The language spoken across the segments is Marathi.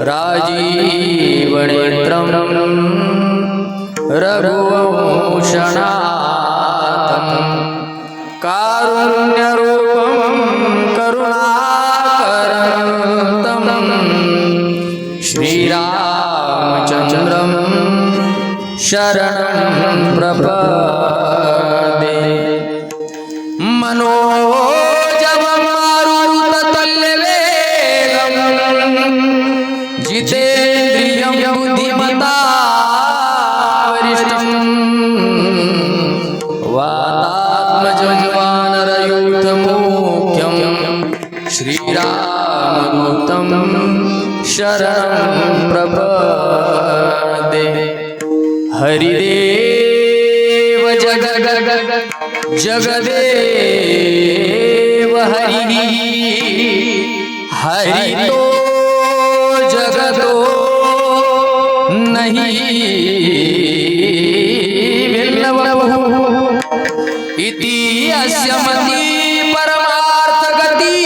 राजीवनेत्रं रघुवंशनाथं कारुण्यरूपं करुणाकरं श्रीरामचन्द्रं शरणं प्रपद्ये। मनोजवं मारुततुल्यवेगं जितेन्द्रियं बुद्धिमतां वातात्मजं वानरयूथमुख्यं श्रीरामदूतं शरणं प्रपद्ये। हरिदेव जगदेव हरि हरितो जगतो नहीं भिन्नवः इति अस्य मति परमार्थगतिः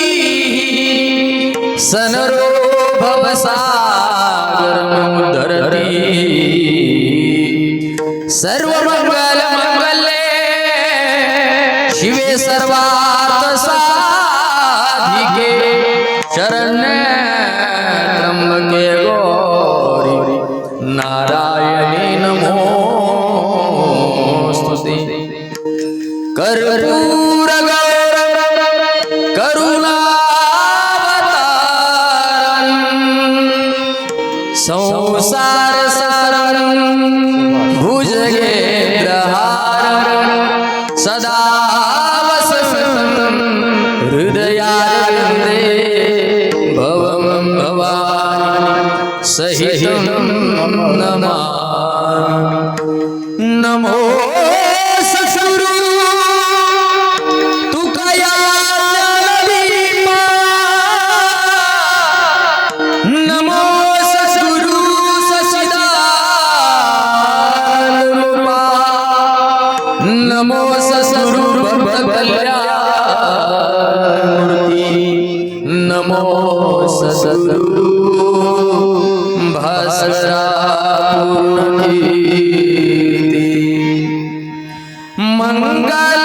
सनरो भवसागरमुद्धरति। सर्वमङ्गलमङ्गले शिवे सर्वार्थसाधिके शरण्ये त्र्यम्बके गौरी नारायणी नमोस्तुते। कर्पूरगौरं करुणावतारं संसारसारं भुजगेन्द्रहारं सदा वसन्तं हृदयारविन्दे भवं भवानी सहितं नमामि। नमो सद्गुरु तुकया ज्ञानदीपा, नमो सद्गुरु सच्चिदानंदरूपा, नमो सद्गुरु भक्तकल्याणमूर्ति, नमो सद्गुरु भास्करा पूर्णकीर्ति। मंगल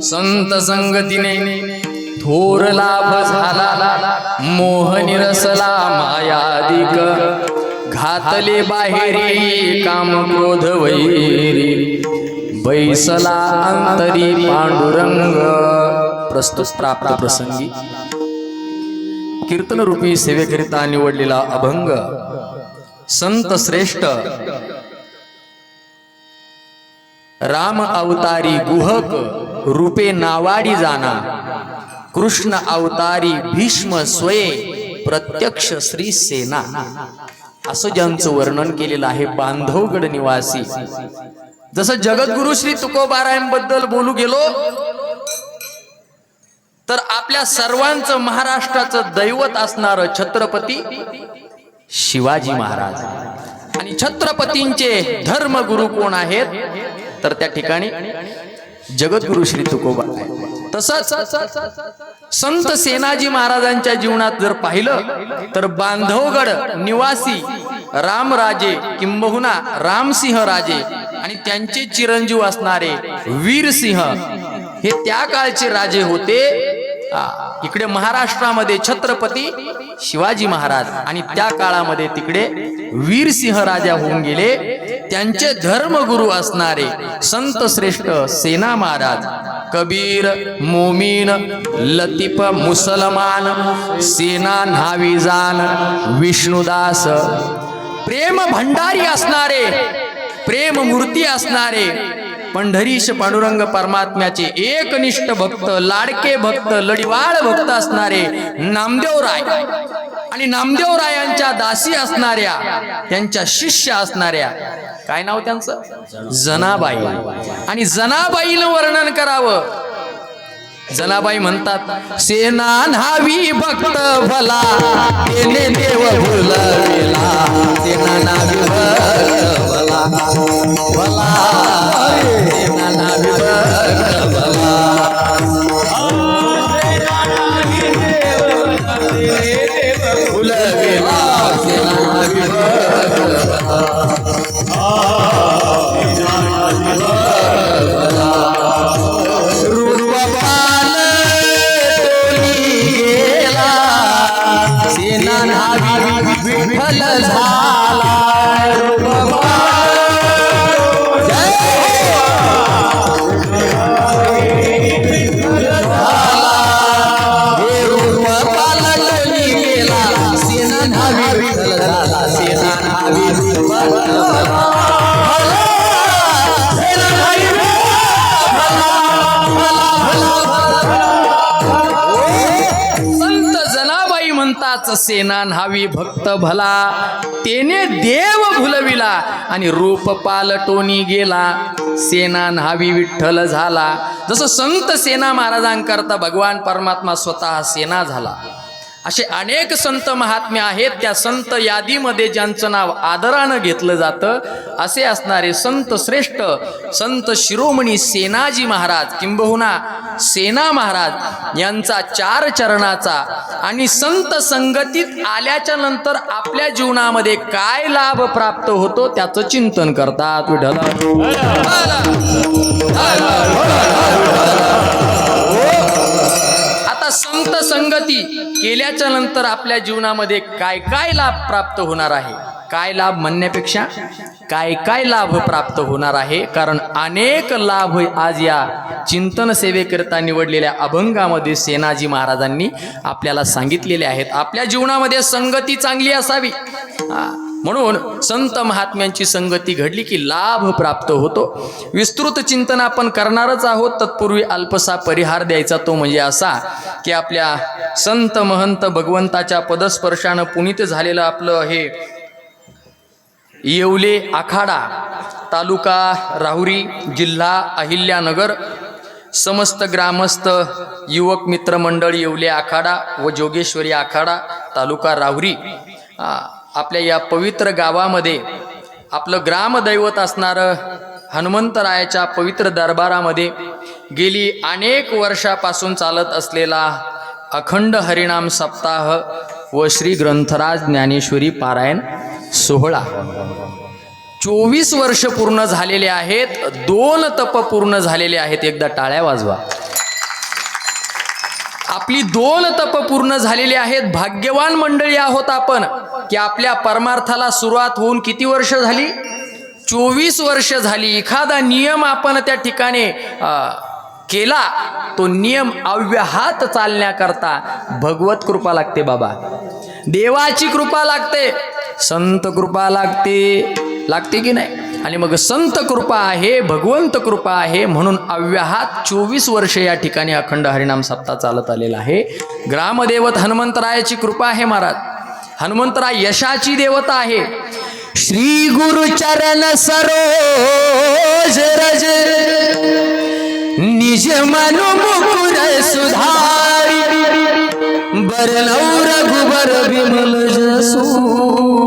संत संगतीने थोर लाभ झाला, मोहनी रसला मायादिक, घातले बाहेरी काम क्रोध वैरी, बैसला अंतरी पांडुरंग। प्रस्तुत प्राप्त प्रसंगी कीर्तन रूपी सेवेकरिता निवडलेला अभंग संत श्रेष्ठ राम अवतारी गुहक रूपे नावाडी जाना, कृष्ण अवतारी भीष्म स्वये प्रत्यक्ष श्री सेना, असं ज्यांचं वर्णन केलेलं आहे बांधवगड निवासी। जसं जगद्गुरु श्री तुकोबारायांबद्दल बोलू गेलो तर आपल्या सर्वांचं महाराष्ट्राचं दैवत असणारं छत्रपती शिवाजी महाराज. आणि छत्रपतींचे धर्मगुरु कोण आहेत तर त्या ठिकाणी जगद्गुरु श्री तुकोबा. तसंच संत सेनाजी महाराजांच्या जीवनात जर पाहिलं तर बांधवगड निवासी रामराजे किंबहुना रामसिंह राजे आणि त्यांचे चिरंजीव असणारे वीरसिंह हे त्या काळचे राजे होते. इकडे महाराष्ट्रामध्ये छत्रपती शिवाजी महाराज आणि त्या काळामध्ये तिकडे वीरसिंह राजा होऊन गेले. त्यांचे धर्मगुरु असणारे संत श्रेष्ठ सेना महाराज कबीर मोमीन लतीफ मुसलमान सेना न्हावीजान विष्णुदास प्रेम भंडारी असणारे प्रेम मूर्ती असणारे पंढरीश पांडुरंग परमात्म्याचे एकनिष्ठ भक्त लाडके भक्त लढीवाळ भक्त असणारे नामदेवराय आणि नामदेवरायांच्या दासी असणाऱ्या त्यांच्या शिष्य असणाऱ्या काय नाव त्यांचं जनाबाई. आणि जनाबाईनं वर्णन करावं. जनाबाई म्हणतात सेना न्हावी भक्त भला तेने देव भुलविला सेना न्हावी भक्त भला भला सेना न्हावी भक्त भला भुलविला सेना न्हावी भक्त सेना न्हावी विठ्ठल झाला सेना न्हावी विठ्ठल झाला सेना न्हावी सेना न्हावी भक्त भला तेने देव भुलविला आणि रूप पालटोनी गेला सेना न्हावी विठ्ठल झाला. जसं संत सेना महाराजांकरता भगवान परमात्मा स्वतः सेना झाला. असे अनेक संत महात्मे आहेत. त्या संत यादीमध्ये ज्यांचं नाव आदरानं घेतलं जातं असे असणारे संत श्रेष्ठ संत शिरोमणी सेनाजी महाराज किंबहुना सेना महाराज यांचा 4 चरणाचा आणि संत संगतीत आल्याच्या नंतर आपल्या जीवनामध्ये काय लाभ प्राप्त होतो त्याचं चिंतन करतात. आता संत संगती केल्याच्या नंतर आपल्या जीवनामध्ये काय काय लाभ प्राप्त होणार आहे. काय लाभ म्हणण्यापेक्षा काय काय लाभ प्राप्त होणार आहे. कारण अनेक लाभ आज या चिंतन सेवेकरता निवडलेल्या अभंगामध्ये सेनाजी महाराजांनी आपल्याला सांगितलेले आहेत. आपल्या जीवनामध्ये संगती चांगली असावी म्हणून संत महात्म्यांची संगती घडली की लाभ प्राप्त होतो. विस्तृत चिंतन आपण करणारच आहोत. तत्पूर्वी अल्पसा परिहार द्यायचा तो म्हणजे असा की आपल्या संत महंत भगवंताच्या पदस्पर्शानं पुनीत झालेलं आपलं हे येवले आखाडा तालुका राहुरी जिल्हा अहिल्यानगर समस्त ग्रामस्थ युवक मित्र मंडळ येवले आखाडा व जोगेश्वरी आखाडा तालुका राहुरी आपल्या या पवित्र गावामध्ये आपलं ग्रामदैवत असणारं हनुमंतरायाच्या पवित्र दरबारामध्ये गेली अनेक वर्षापासून चालत असलेला अखंड हरिनाम सप्ताह व श्री ग्रंथराज ज्ञानेश्वरी पारायण सोहळा 24 वर्ष पूर्ण झालेले आहेत. 2 तप पूर्ण झालेले आहेत. एकदा टाळ्या वाजवा. आपली 2 तप पूर्ण झालेली आहेत. भाग्यवान मंडळी आहोत आपण की आपल्या परमार्थाला सुरुवात होऊन किती वर्ष झाली. 24 वर्ष झाली. एखादा नियम आपण त्या ठिकाणी केला तो नियम अव्याहत चालण्याकरता भगवत कृपा लागते बाबा. देवाची कृपा लागते. संत कृपा लागते की नाही. आणि मग संत कृपा आहे भगवंत कृपा आहे म्हणून अव्याहात 24 वर्ष या ठिकाणी अखंड हरिनाम सप्ताह चालत आलेला आहे. ग्रामदेवत हनुमंतरायाची कृपा आहे महाराज. हनुमंतराय यशाची देवता आहे. श्री गुरु चरण सरोज रज निज मन मुकुर सुधारी बरनौ रघुबर विमल जसू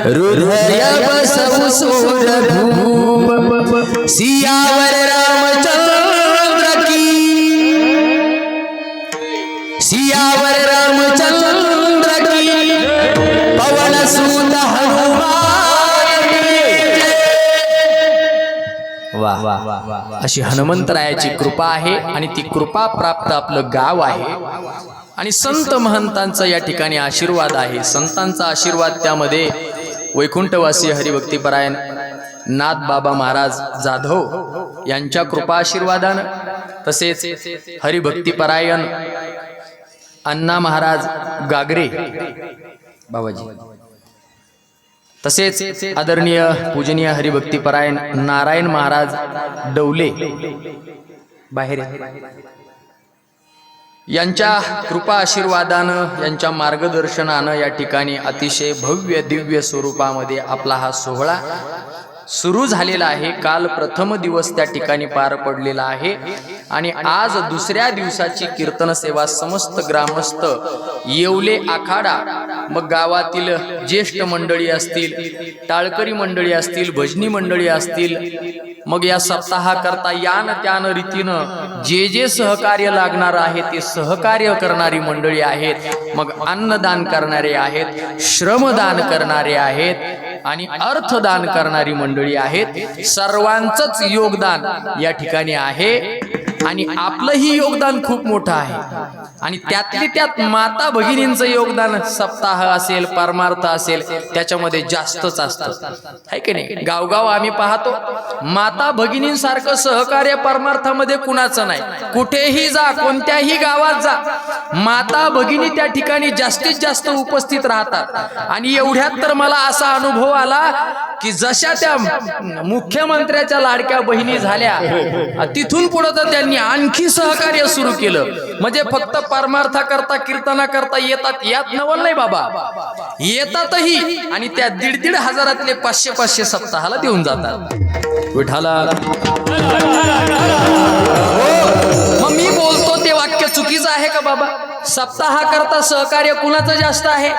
हृदय बसवू सूरधूप सियावर रामचंद्र की, सियावर रामचंद्र की, पवन सुत हनुमान की जय। वाह, अशी हनुमंतरायाची कृपा आहे आणि ती कृपा प्राप्त आपलं गाव आहे आणि संत महंतांचा या ठिकाणी आशीर्वाद आहे। संतांचा आशीर्वाद त्यामध्ये वैकुंठवासी हरिभक्तीपरायण नाथबाबा महाराज जाधव यांच्या कृपा आशीर्वादानं, तसेच हरिभक्तीपरायण अण्णा महाराज गागरे बाबाजी, तसेच आदरणीय पूजनीय हरिभक्तीपरायण नारायण महाराज डवले बाहेर यांच्या कृपा आशीर्वादानं, यांच्या मार्गदर्शनानं या ठिकाणी अतिशय भव्य दिव्य स्वरूपामध्ये आपला हा सोहळा सुरू झालेला आहे। काल प्रथम दिवस त्या ठिकाणी पार पडलेला आहे आणि आज दुसऱ्या दिवसाची कीर्तन सेवा समस्त ग्रामस्थ, येवले आखाडा, मग गावातील ज्येष्ठ मंडळी असतील, टाळकरी मंडळी असतील, भजनी मंडळी असतील, मग या सप्ताहाकरता यान त्यान रीतीनं जे जे सहकार्य लागणार आहे ते सहकार्य करणारी मंडळी आहेत, मग अन्नदान करणारे आहेत, श्रमदान करणारे आहेत आणि अर्थदान करणारी मंडळी आहेत। सर्वांचंच योगदान या ठिकाणी आहे आणि आपलंही योगदान खूप मोठं आहे आणि त्यातली त्यात माता भगिनींचं योगदान सप्ताह असेल, परमार्थ असेल, त्याच्यामध्ये जास्तच असतं, है की नाही? गावगाव आम्ही पाहतो माता भगिनींसारखं सहकार्य परमार्थामध्ये कुणाचं नाही। कुठेही जा, कोणत्याही गावात जा, माता भगिनी त्या ठिकाणी जास्तीत जास्त उपस्थित राहतात आणि एवढ्यात तर मला असा अनुभव आला की जशा त्या मुख्यमंत्र्याच्या लाडक्या बहिणी झाल्या, तिथून पुढे तर त्यांनी आणखी सहकार्य सुरू केलं। म्हणजे फक्त परमार्था करता, कीर्तना करता येतात, यात नवल नाही बाबा, येतातही आणि त्या 1,500 हजारातले 500 सप्ताहाला देऊन जातात विठाला। मग मी बोलतो ते वाक्य चुकीचं आहे का बाबा? सप्ताहा करता सहकार्य कुणाचं जास्त आहे?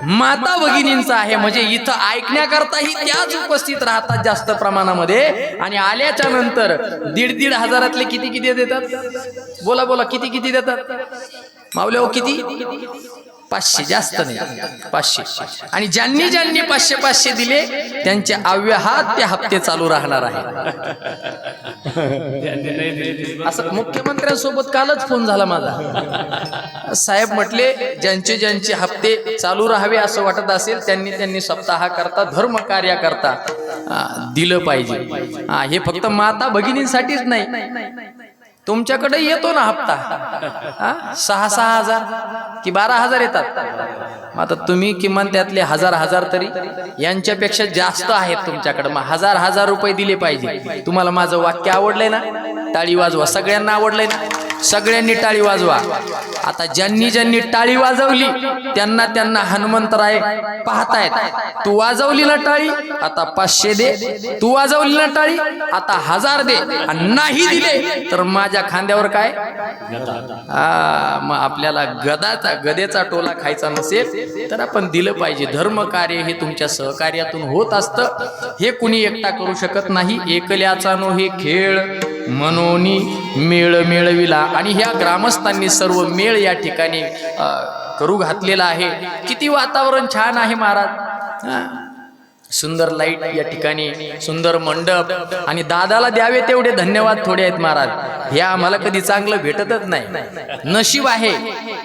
माता भगिनींचा आहे। म्हणजे इथं ऐकण्याकरताही त्याच उपस्थित राहतात जास्त प्रमाणामध्ये आणि आल्याच्या नंतर 1,500 हजारातले किती देतात? बोला बोला, किती देतात माऊली? हो किती? 500, जास्त नाही, 500। आणि ज्यांनी 500 दिले त्यांचे अव्याहत ते हप्ते चालू राहणार आहे। असं मुख्यमंत्र्यांसोबत कालच फोन झाला माझा, साहेब म्हटले ज्यांचे हप्ते चालू राहावे असं वाटत असेल त्यांनी सप्ताहा करता, धर्म कार्य करता दिलं पाहिजे। हे फक्त माता भगिनींसाठीच नाही, तुमच्याकडे येतो ना हप्ता, 6,000 हजार की 12,000 येतात। आता तुम्ही किमान त्यातले 1,000 तरी, यांच्यापेक्षा जास्त आहेत तुमच्याकडे, मग 1,000 रुपये दिले पाहिजे। तुम्हाला माझं वाक्य आवडलंय ना? टाळी वाजवा। सगळ्यांना आवडलंय ना? सगळ्यांनी टाळी वाजवा। आता ज्यांनी टाळी वाजवली त्यांना हनुमंतराय पाहतायत। तू वाजवली ना टाळी, आता 500 दे। तू वाजवली ना टाळी, आता 1,000 दे। आणि नाही दिले तर माझ्या खांद्यावर काय? मग आपल्याला गदेचा टोला खायचा नसेल तर आपण दिलं पाहिजे। धर्म कार्य हे तुमच्या सहकार्यातून होत असतं, हे कुणी एकटा करू शकत नाही। एकल्याचा नो हे खेळ मनोनी मेळ मेळविला, आणि ह्या ग्रामस्थांनी सर्व मेळ या ठिकाणी करू घातलेला आहे। किती वातावरण छान आहे महाराज, सुंदर लाईट या ठिकाणी, सुंदर मंडप, आणि दादाला द्यावे तेवढे धन्यवाद थोडे आहेत महाराज। हे आम्हाला कधी चांगलं भेटतच नाही। नशीब आहे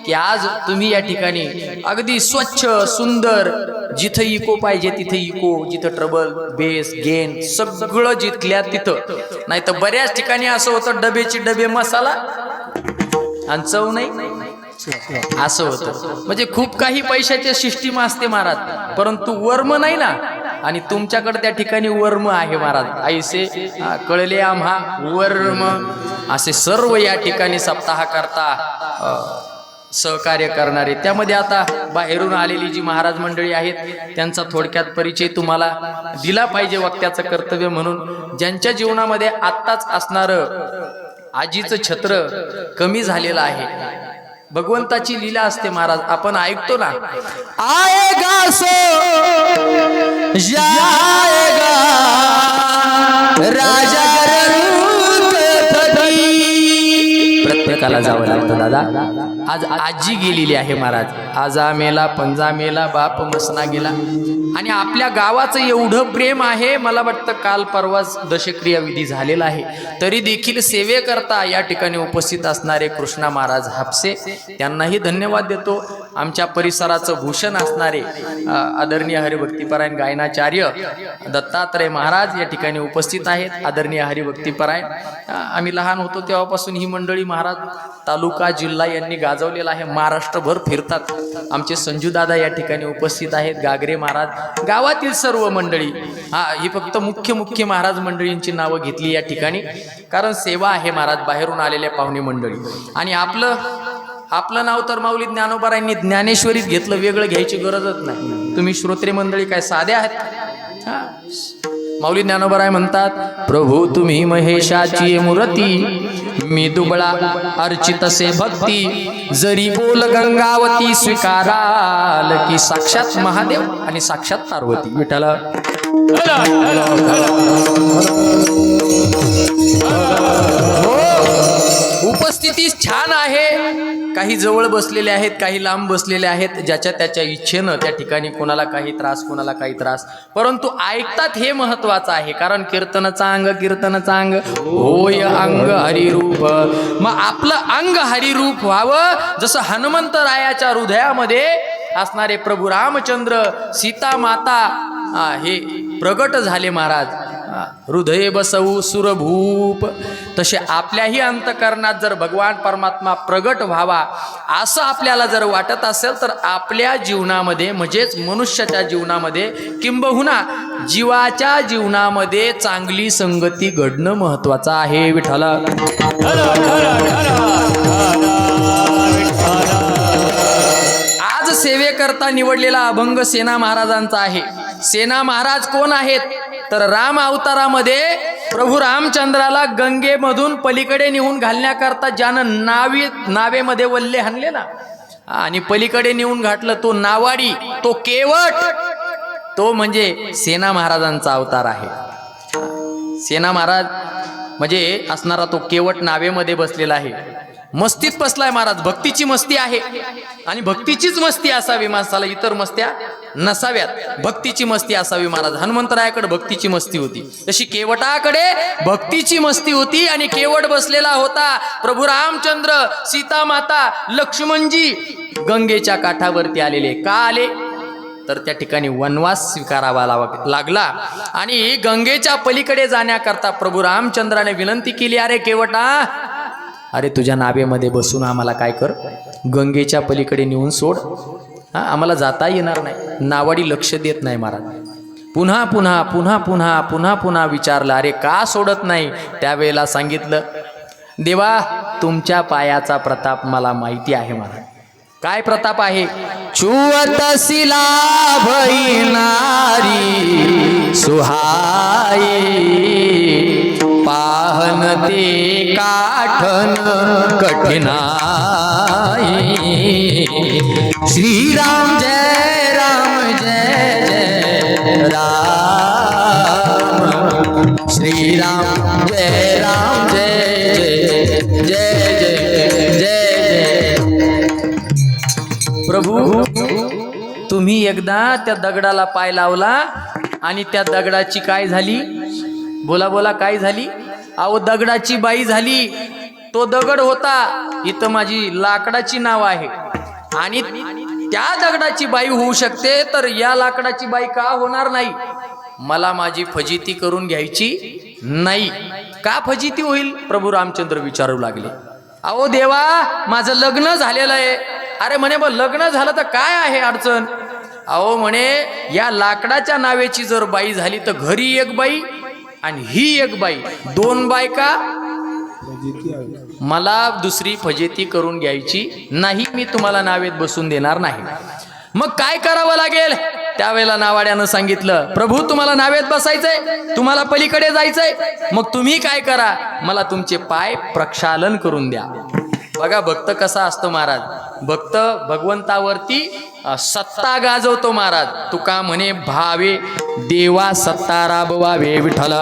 की आज तुम्ही या ठिकाणी अगदी स्वच्छ सुंदर, जिथं इको पाहिजे तिथं इको, जिथं ट्रबल बेस गेन सगळं जिथल्या तिथं। नाही तर बऱ्याच ठिकाणी असं होतं, डबे मसाला आणि चव नाही, असं होतं। म्हणजे खूप काही पैशाच्या सिस्टीम असते महाराज, परंतु वर्म नाही ना। आणि तुमच्याकडे त्या ठिकाणी वर्म आहे महाराज। ऐसे कळले आम्हा वर्म, असे सर्व या ठिकाणी सप्ताह करता सहकार्य करणारे। त्यामध्ये आता बाहेरून आलेली जी महाराज मंडळी आहेत त्यांचा थोडक्यात परिचय तुम्हाला दिला पाहिजे, वक्त्याचं कर्तव्य म्हणून। ज्यांच्या जीवनामध्ये आत्ताच असणारं आजीचं छत्र कमी झालेलं आहे, भगवंताची लीला असते महाराज, आपण ऐकतो ना, आएगा सो जाएगा राजा रंग थकी. प्रत्येकाला जावं लागतं दादा. आज आजी गेलेली आहे महाराज, आजा मेला, पंजा मेला, बाप मसना गेला, आणि आपल्या गावाचं एवढं प्रेम आहे. मला वाटतं काल परवाच दशक्रिया विधी झालेला आहे, तरी देखील सेवेकरता या ठिकाणी उपस्थित असणारे कृष्णा महाराज हापसे, त्यांनाही धन्यवाद देतो. आमच्या परिसराचं भूषण असणारे आदरणीय हरिभक्तीपरायण गायनाचार्य दत्तात्रय महाराज या ठिकाणी उपस्थित आहेत. आदरणीय हरिभक्तीपरायण, आम्ही लहान होतो तेव्हापासून ही मंडळी महाराज तालुका जिल्हा यांनी गाजवलेला आहे, महाराष्ट्रभर फिरतात. आमचे संजूदादा या ठिकाणी उपस्थित आहेत, गागरे महाराज, गावातील सर्व मंडळी. ही फक्त मुख्य महाराज मंडळींची नावं घेतली या ठिकाणी, कारण सेवा आहे महाराज, बाहेरून आलेल्या पाहुणे मंडळी. आणि आपलं नाव तर माऊली ज्ञानोबारायांनी ज्ञानेश्वरीत घेतलं, वेगळं घ्यायची गरजच नाही. तुम्ही श्रोत्रे मंडळी काय साधे आहेत? माऊली ज्ञानोबाराय म्हणतात, प्रभू तुम्ही महेशाची मूर्ती, मी दुबळा अर्चितसे भक्ती, जरी बोल गंगावती स्वीकाराल की साक्षात महादेव आणि साक्षात पार्वती. विठ्ठला उपस्थिती छान आहे. काही जवळ बसलेले आहेत, काही लांब बसलेले आहेत, ज्याच्या त्याच्या इच्छेनं त्या ठिकाणी कोणाला काही त्रास, कोणाला काही त्रास, परंतु ऐकतात हे महत्वाचं आहे. कारण कीर्तनाचा अंग होय अंग हरिरूप. मग आपलं अंग हरिरूप व्हावं, जसं हनुमंतरायाच्या हृदयामध्ये असणारे प्रभू रामचंद्र, सीता माता हे प्रगट झाले महाराज, हृदय बसवू सुरभूप, तसे आपल्याही अंतकरणात जर भगवान परमात्मा प्रगट व्हावा असं आपल्याला जर वाटत असेल, तर आपल्या जीवनामध्ये म्हणजेच मनुष्याच्या जीवनामध्ये, किंबहुना जीवाच्या जीवनामध्ये चांगली संगती घडणं महत्वाचं आहे. विठ्ठला आज सेवेकरता निवडलेला अभंग सेना महाराजांचा आहे. सेना महाराज कोण आहेत? तर राम अवतारामध्ये प्रभू रामचंद्राला गंगेमधून पलीकडे नेऊन घालण्याकरता ज्यानं नावेमध्ये वल्ले हाणले ना, आणि पलीकडे नेऊन घातलं, तो नावाडी, तो केवट, तो म्हणजे सेना महाराजांचा अवतार आहे. सेना महाराज म्हणजे असणारा तो केवट नावेमध्ये बसलेला आहे, मस्तीत बसलाय महाराज. भक्तीची मस्ती आहे, आणि भक्तीचीच मस्ती असावी माणसाला, इतर मस्त्या नसाव्यात. भक्तीची मस्ती असावी महाराज. हनुमंतरायाकडे भक्तीची मस्ती होती, तशी केवटाकडे भक्तीची मस्ती होती. आणि केवट बसलेला होता, प्रभू रामचंद्र, सीता माता, लक्ष्मणजी गंगेच्या काठावरती आलेले. का आले? तर त्या ठिकाणी वनवास स्वीकारावा लागला, आणि गंगेच्या पलीकडे जाण्याकरता प्रभू रामचंद्राने विनंती केली, अरे केवटा, अरे तुझ्या नावेमध्ये बसून आम्हाला काय कर, गंगेच्या पलीकडे नेऊन सोड, आम्हाला जाता येणार नाही. नावाडी लक्ष देत नाही महाराज. पुन्हा पुन्हा पुन्हा पुन्हा पुन्हा पुन्हा विचारलं, अरे का सोडत नाही? त्यावेळेला सांगितलं, देवा तुमच्या पायाचा प्रताप मला माहिती आहे महाराज. काय प्रताप आहे? चुवतसिला भैनारी सुहाई, पाहन ते काठन कठिनाई. श्रीराम जय राम जय जय राम, श्रीराम जय राम जय जय जय जय जय. प्रभू तुम्ही एकदा त्या दगडाला पाय लावला, आणि त्या दगडाची काय झाली? बोला बोला, काय झाली? अहो दगडाची बाई झाली. तो दगड होता, इथं माझी लाकडाची नाव आहे, आणि त्या दगडाची बाई होऊ शकते, तर या लाकडाची बाई का होणार नाही? मला माझी फजिती करून घ्यायची नाही. का फजिती होईल? प्रभू रामचंद्र विचारू लागले. अहो देवा, माझं लग्न झालेलं आहे. अरे म्हणे, मग लग्न झालं तर काय आहे अडचण? अहो म्हणे, या लाकडाच्या नावेची जर बाई झाली तर घरी एक बाई आणि ही एक बाई, दोन बायका, मला दुसरी फजिती करून घ्यायची नाही. मी तुम्हाला नावेत बसून देणार नाही. मग काय करावं लागेल? त्यावेळेला नावाड्यानं सांगितलं, प्रभू तुम्हाला नावेत बसायचंय, तुम्हाला पलीकडे जायचंय, मग तुम्ही काय करा, मला तुमचे पाय प्रक्षालन करून द्या. बघा भक्त कसा असतो महाराज. भक्त भगवंतावरती सत्ता गाजवतो महाराज. तुका म्हणे भावे देवा सत्ता राबवावे विठ्ठल.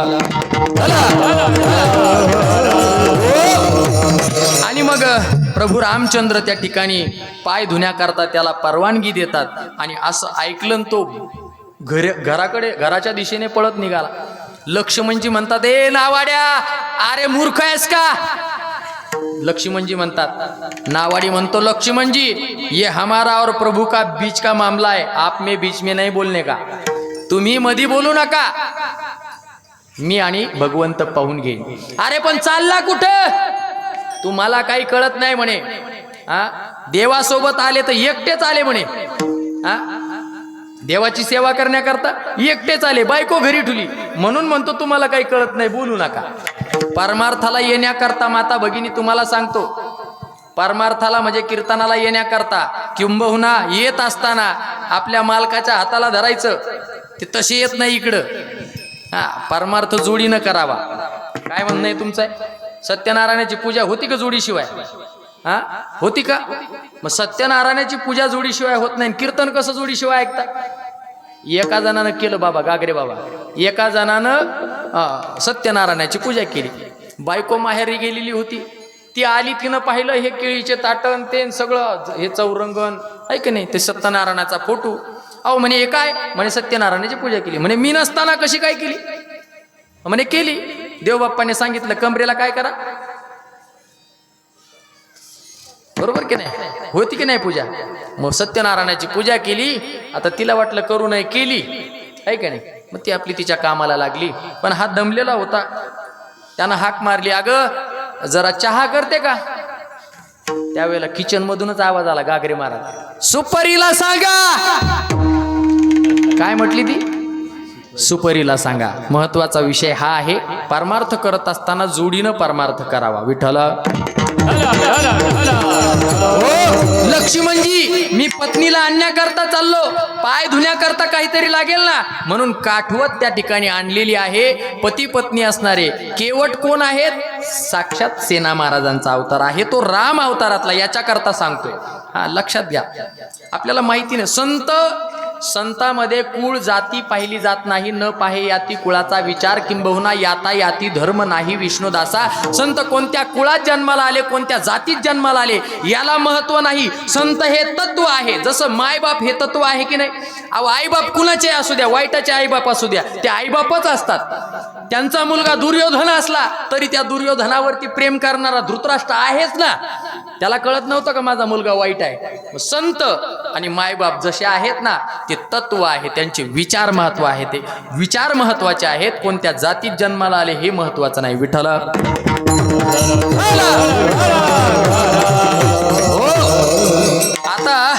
आणि मग प्रभू रामचंद्र त्या ठिकाणी पाय धुण्याकरता त्याला परवानगी देतात. आणि असं ऐकलं तो घराच्या दिशेने पळत निघाला. लक्ष्मणजी म्हणतात, ए नावाड्या, अरे मूर्ख आहेस का? लक्ष्मणजी म्हणतात, नावाडी म्हणतो, लक्ष्मणजी ये हमारा और प्रभु का बीच का मामला है, आप में बीच में नहीं बोलने का. तुम्ही मधी बोलू नका, मी आणि भगवंत पाहून घेईन. अरे पण चालला कुठं? तुम्हाला काही कळत नाही म्हणे. हा, देवासोबत आले तर एकटेच आले म्हणे. हा, देवाची सेवा करण्याकरता एकटेच आले, बायको घरी ठुली. म्हणून म्हणतो तुम्हाला काही कळत नाही, बोलू नका. परमार्थाला येण्याकरता माता भगिनी तुम्हाला सांगतो, परमार्थाला म्हणजे कीर्तनाला येण्याकरता किंबहुना येत असताना आपल्या मालकाच्या हाताला धरायचं. ते तसे येत नाही इकडं. हा, परमार्थ जोडीनं करावा. काय म्हणणं आहे तुमचं? सत्यनारायणाची पूजा होती का जोडीशिवाय? हा, होती का? मग सत्यनारायणाची पूजा जोडीशिवाय होत नाही, कीर्तन कसं जोडीशिवाय ऐकता? एका जणानं केलं बाबा, गागरे बाबा, एका जणानं सत्यनारायणाची पूजा केली. बायको माहेरी गेलेली होती, ती आली, तिनं पाहिलं हे केळीचे ताटण ते सगळं, हे चौरंगण आहे की नाही, ते सत्यनारायणाचा फोटो. अहो म्हणे हे काय? म्हणे सत्यनारायणाची पूजा केली. म्हणे मी नसताना कशी काय केली? म्हणे केली. देवबाप्पाने सांगितलं कमरेला काय करा. बरोबर की नाही? होती की नाही पूजा? मग सत्यनारायणाची पूजा केली. आता तिला वाटलं करू नये, केली आहे की नाही. मग ती आपली तिच्या कामाला लागली. पण हा दमलेला होता. त्यानं हाक मारली, अगं जरा चहा करते का? त्यावेळेला किचन मधूनच आवाज आला, गागरे महाराज सुपरीला सांगा. काय म्हटली ती? सुपरीला सांगा. महत्वाचा विषय हा आहे, परमार्थ करत असताना जोडीनं परमार्थ करावा. विठ्ठल. लक्ष्मणजी, मी पत्नीला आणण्याकरता चाललो, पाय धुण्याकरता काहीतरी लागेल ना, म्हणून काठवत त्या ठिकाणी आणलेली आहे. पती पत्नी असणारे केवट कोण आहेत? साक्षात सेना महाराजांचा अवतार आहे, तो राम अवतारातला. याच्याकरता सांगतोय. हा, लक्षात घ्या. आपल्याला माहिती नाही, संतामध्ये कुळ जाती पाहिली जात नाही. न पाहे याती कुळाचा विचार, किंबहुना याता याती धर्म नाही विष्णुदासा. संत कोणत्या कुळात जन्माला आले, कोणत्या जातीत जन्माला आले, याला महत्व नाही. संत हे तत्व आहे. जसं मायबाप हे तत्व आहे की नाही. अहो, आईबाप कुणाचे असू द्या, वाईटाचे आईबाप असू द्या, ते आईबापच असतात. त्यांचा मुलगा दुर्योधन असला तरी त्या दुर्योधनावरती प्रेम करणारा धृतराष्ट्र आहेच ना. त्याला कळत नव्हतं का माझा मुलगा वाईट आहे? संत आणि मायबाप जसे आहेत ना, ते तत्व आहे. त्यांचे विचार महत्व आहे. ते विचार महत्वाचे आहेत. कोणत्या जातीत जन्माला आले हे महत्वाचं नाही. विठ्ठल. आता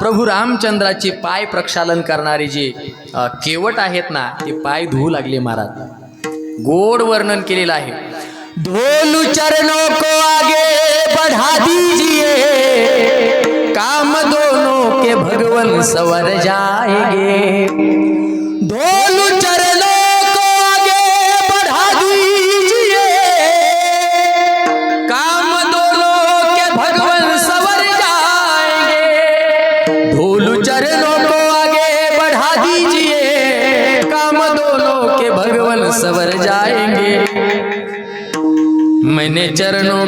प्रभू रामचंद्राचे पाय प्रक्षालन करणारे जे केवट आहेत ना, ते पाय धुवू लागले महाराज. गोड वर्णन केलेलं आहे. धोलू चरणों को आगे बढ़ा दीजिए, काम दोनों के भगवन सवर जाएंगे. धोलू चरणों को आगे बढ़ा दीजिए, काम दोनों के भगवन सवर जाएंगे. धोलू चरणों को आगे बढ़ा दीजिए, काम दोनों के भगवन सवर जाएंगे. मैंने चरणों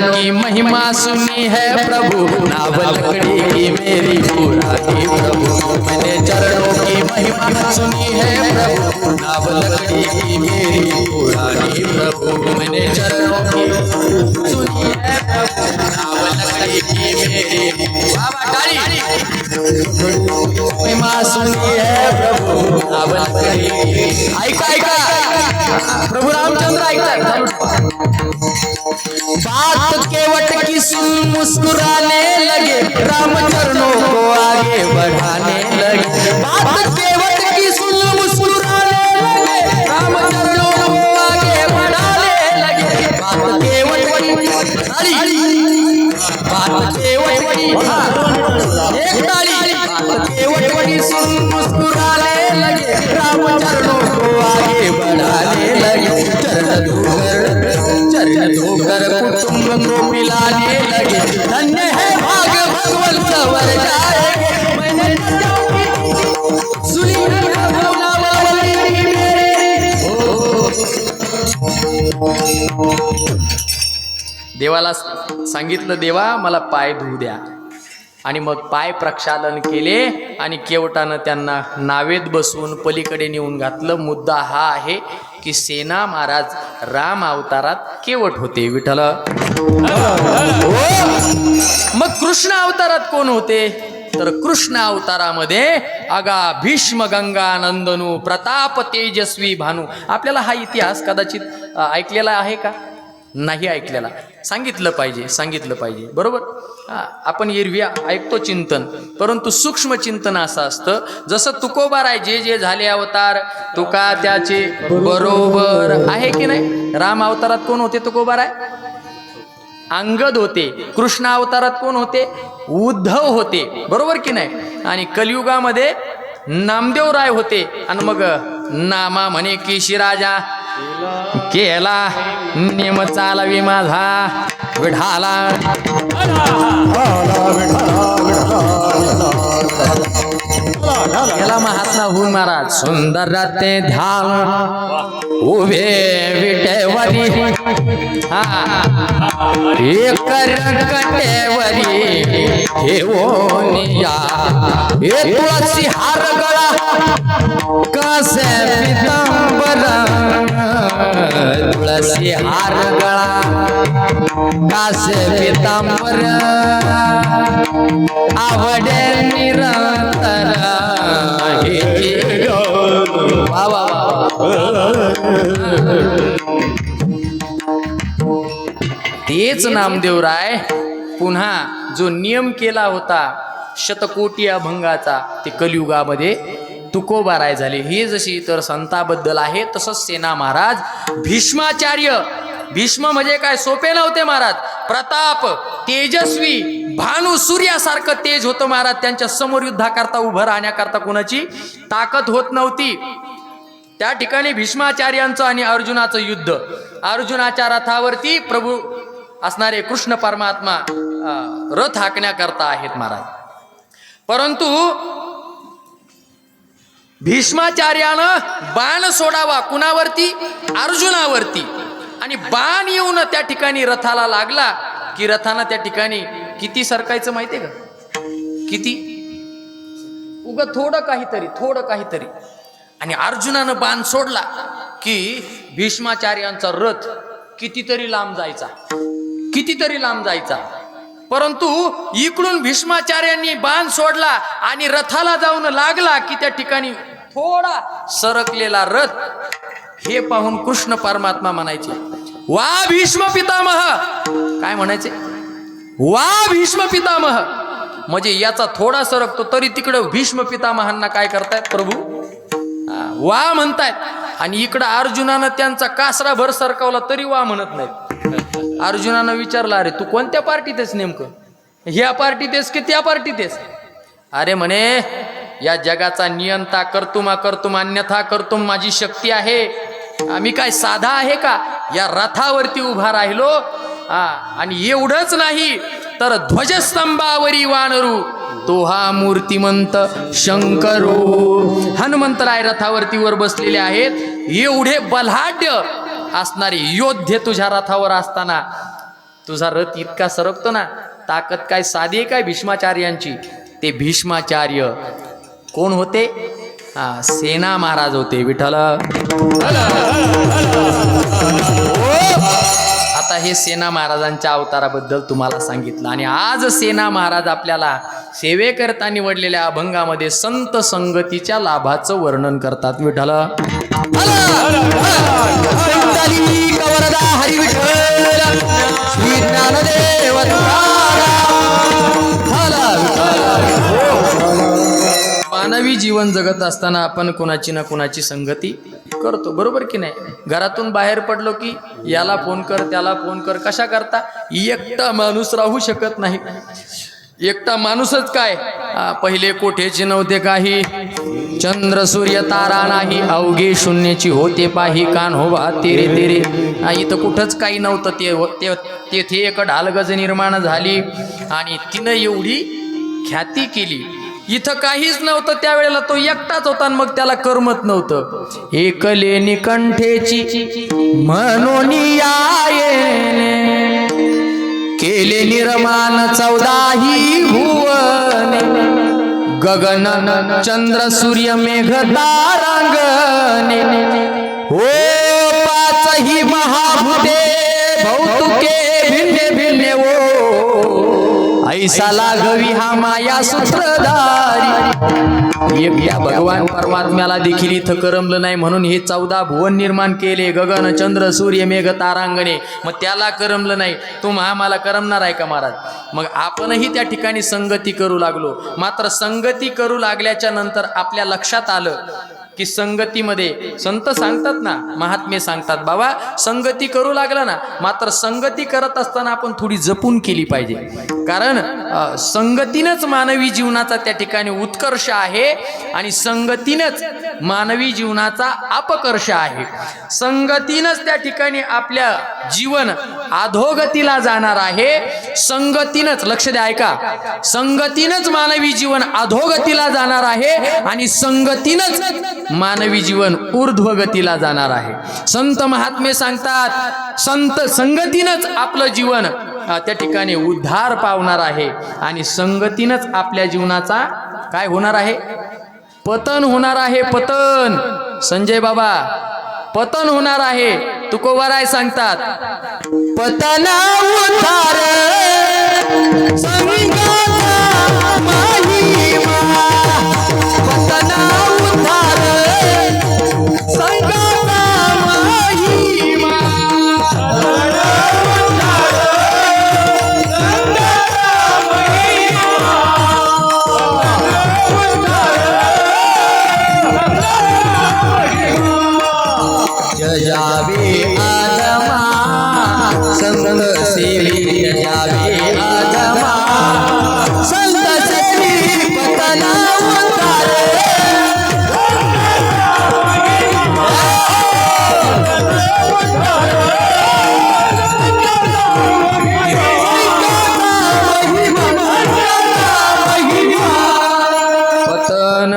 की महिमा सुनी है प्रभु, नाव लकड़ी की मेरी पुरानी प्रभु. मैंने चरणों की महिमा सुनी है प्रभु, नाव लकड़ी की मेरी पुरानी प्रभु. मैंने चरणों की सुनी है प्रभु, नाव लकड़ी की मेरी महिमा सुनी है प्रभु, नाव लकड़ी की. ऐका प्रभु रामचंद्र ऐकतात. बात केवट की सुन मुस्कुराने लगे, राम चरणों को आगे बढ़ाने लगे. बात केवट की सुन मुस्कुराने लगे, राम चरणों को आगे बढ़ाने लगे. बात केवट की सुन मुस्कुराने लगे, राम चरणों को आगे बढ़ाने लगे. चरण धोकर कुटुंब तुम पिलाने लगे, धन्य है भाग भगवंत वर जाएंगे, मैंने सुनी है भगवावली मेरे। देवाला सांगितलं, देवा मला पाय धुऊ द्या. आणि मग पाय प्रक्षालन केले आणि केवटानं त्यांना नावेत बसवून पलीकडे नेऊन घातलं. मुद्दा हा आहे की सेना महाराज राम अवतारात केवट होते. विठ्ठल. मग कृष्ण अवतारात कोण होते? तर कृष्ण अवतारामध्ये अगा भीष्म गंगा नंदनू प्रताप तेजस्वी भानू. आपल्याला हा इतिहास कदाचित ऐकलेला आहे का? नाही ऐकलेला. सांगितलं पाहिजे बरोबर. आपण एरवी ऐकतो चिंतन, परंतु सूक्ष्म चिंतन असं असतं. जसं तुकोबाराय जे झाले अवतार तुका त्याचे बरोबर आहे की नाही. राम अवतारात कोण होते? तुकोबाराय. अंगद होते. कृष्ण अवतारात कोण होते? उद्धव होते. बरोबर की नाही. आणि कलियुगामध्ये नामदेवराय होते. आणि मग नामा म्हणे की शिराजा केला नियम चालवी माझा विढाला. केला महात्मा होऊन महाराज. सुंदर ते ध्यान उभे विटेवरी, एक कटेवरी ठेवोनिया, एक तुळसी हार गळा कसे पितांबर, तुळसी हार गळा कासे पितांबर, आवडे निरंतर. वा वा तेच नामदेवराय पुन्हा जो नियम केला होता शतकोटी अभंगाचा, ते कलियुगामध्ये तुकोबाराय झाले. हे जशी इतर संताबद्दल आहे तसंच सेना महाराज भीष्माचार्य. भीष्म म्हणजे काय? सोपे नव्हते महाराज. प्रताप तेजस्वी भानू सूर्यासारखं तेज होतं महाराज. त्यांच्या समोर युद्धाकरता उभं राहण्याकरता कोणाची ताकद होत नव्हती. त्या ठिकाणी भीष्माचार्यांचं आणि अर्जुनाचं युद्ध. अर्जुनाच्या रथावरती प्रभू असणारे कृष्ण परमात्मा रथ हाकण्याकरता आहेत महाराज. परंतु भीष्माचार्यानं बाण सोडावा कुणावरती? अर्जुनावरती. आणि बाण येऊन त्या ठिकाणी रथाला लागला की रथानं त्या ठिकाणी किती सरकायचं माहितीये का? किती? उगं थोडं काहीतरी. आणि अर्जुनानं बाण सोडला की भीष्माचार्यांचा रथ कितीतरी लांब जायचा. परंतु इकडून भीष्माचार्यांनी बाण सोडला आणि रथाला जाऊन लागला की त्या ठिकाणी थोडा सरकलेला रथ. हे पाहून कृष्ण परमात्मा म्हणायचे, वा भीष्म पितामह. काय म्हणायचे? वा भीष्म पितामह. म्हणजे याचा थोडा सरकतो तरी तिकडं भीष्म पितामहांना काय करतायत प्रभू? वा म्हणतायत. आणि इकडं अर्जुनानं त्यांचा कासरा भर सरकवला तरी वा म्हणत नाहीत. अर्जुनानं विचारलं, अरे तू कोणत्या पार्टीत आहेस नेमकं? ह्या पार्टीत आहेस की त्या पार्टीत आहेस? अरे म्हणे या जगाचा नियंता कर्तुम अन्यथा कर्तुम माझी शक्ती आहे. आम्ही काय साधा आहे का? या रथावरती उभा राहिलो. आणि एवढंच नाही तर ध्वजस्तंभावरी वानरू तो हा मूर्तिमंत शंकरू. हनुमंतराय रथावरती वर बसलेले आहेत. एवढे बलाढ्य असणारे योद्धे तुझ्या रथावर असताना तुझा रथ इतका सरकतो ना. ताकद काय साधी आहे काय भीष्माचार्यांची? ते भीष्माचार्य कोण होते? सेना महाराज होते. विठ्ठल. आता हे सेना महाराजांच्या अवताराबद्दल तुम्हाला सांगितलं. आणि आज सेना महाराज आपल्याला सेवेकरता निवडलेल्या अभंगामध्ये संत संगतीच्या लाभाचं वर्णन करतात. विठ्ठल. हरी विठ्ठल श्री ज्ञानदेव. मानवी जीवन जगत असताना आपण कोणाची ना कोणाची संगती करतो. बरोबर की नाही? घरातून बाहेर पडलो की याला फोन कर त्याला फोन कर. कशा करता? एकटा माणूस राहू शकत नाही. एकटा माणूसच काय, पहिले कोठेचे नव्हते काही, चंद्र सूर्य तारा नाही, अवघे शून्याची होते पाही, कान होबा तेरे तेरे. इथं कुठंच काही नव्हतं, तेथे एक ढालगज निर्माण झाली आणि तिनं एवढी ख्याती केली. इथं काहीच नव्हतं त्यावेळेला, तो एकटाच होता आणि मग त्याला करमत नव्हतं. एकले निकंठेची म्हणून केले निर्माण 14ही भुवने, गगन चंद्र सूर्य मेघ तारांगणे, हो 5ही महाभूते भौतुके भिन्ने भिन्ने, ओ ऐसा लागवी हा माया सूत्रधारी. एकट्या भगवान परमात्म्याला देखील इथं करमलं नाही, म्हणून हे 14 भुवन निर्माण केले, गगन चंद्र सूर्य मेघ तारांगणे. मग त्याला करमलं नाही, आम्हाला करमणार आहे का महाराज? मग आपणही त्या ठिकाणी संगती करू लागलो. मात्र संगती करू लागल्याच्या नंतर आपल्या लक्षात आलं की संगतीमध्ये संत सांगतात ना, महात्मे सांगतात, बाबा संगती करू लागला ना, मात्र संगती करत असताना आपण थोडी जपून केली पाहिजे. कारण संगतीनंच मानवी जीवनाचा त्या ठिकाणी उत्कर्ष आहे आणि संगतीनंच मानवी जीवनाचा अपकर्ष आहे. संगतीनंच त्या ठिकाणी आपल्या जीवन अधोगतीला जाणार आहे. संगतीनंच, लक्ष द्या ऐका, संगतीनंच मानवी जीवन अधोगतीला जाणार आहे आणि संगतीनंच मानवी जीवन ऊर्ध्वगतीला जाणार आहे. संत महात्मे सांगतात, संगतीनंच आपलं जीवन त्या ठिकाणी उद्धार पावणार आहे आणि संगतीनंच आपल्या जीवनाचा काय होणार आहे? पतन होणार आहे. पतन, संजय बाबा, पतन होणार आहे. तुकोबाराय सांगतात, पतन उद्धार संगाचा महिमा, पतन उद्धार संगाचा महिमा, जावे आदमा संत सेवी, जावे आदमा संत सेवी, पतना उतारे पतन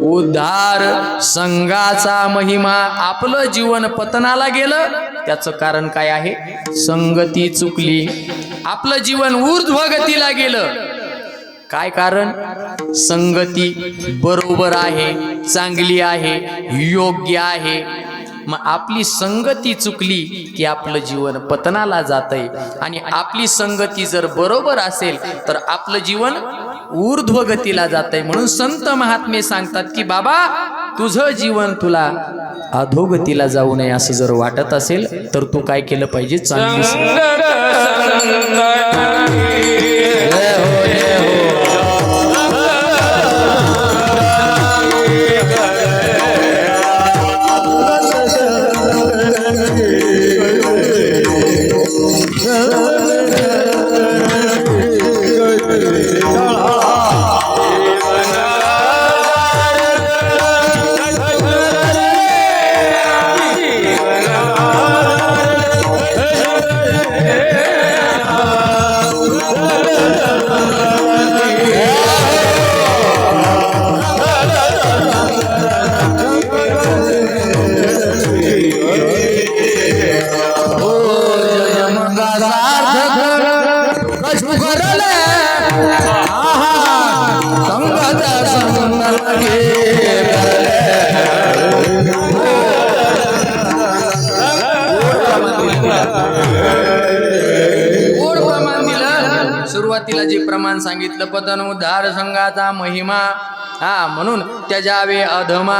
उद्धार संघाचा महिमा. आपलं जीवन पतनाला गेलं त्याचं कारण काय आहे? संगती चुकली. आपलं जीवन ऊर्ध्वगतीला गेलं, काय कारण? संगती बरोबर आहे, चांगली आहे, योग्य आहे. मग आपली संगती चुकली की आपलं जीवन पतनाला जातंय आणि आपली संगती जर बरोबर असेल तर आपलं जीवन ऊर्ध्वगतीला जातंय. म्हणून संत महात्मे सांगतात की बाबा, तुझं जीवन तुला अधोगतीला जाऊ नये असं जर वाटत असेल तर तू काय केलं पाहिजे? चांगली सुरुवातीला जे प्रमाण सांगितलं, पतन उद्धार संघाचा महिमा. म्हणून त्याजावे अधमा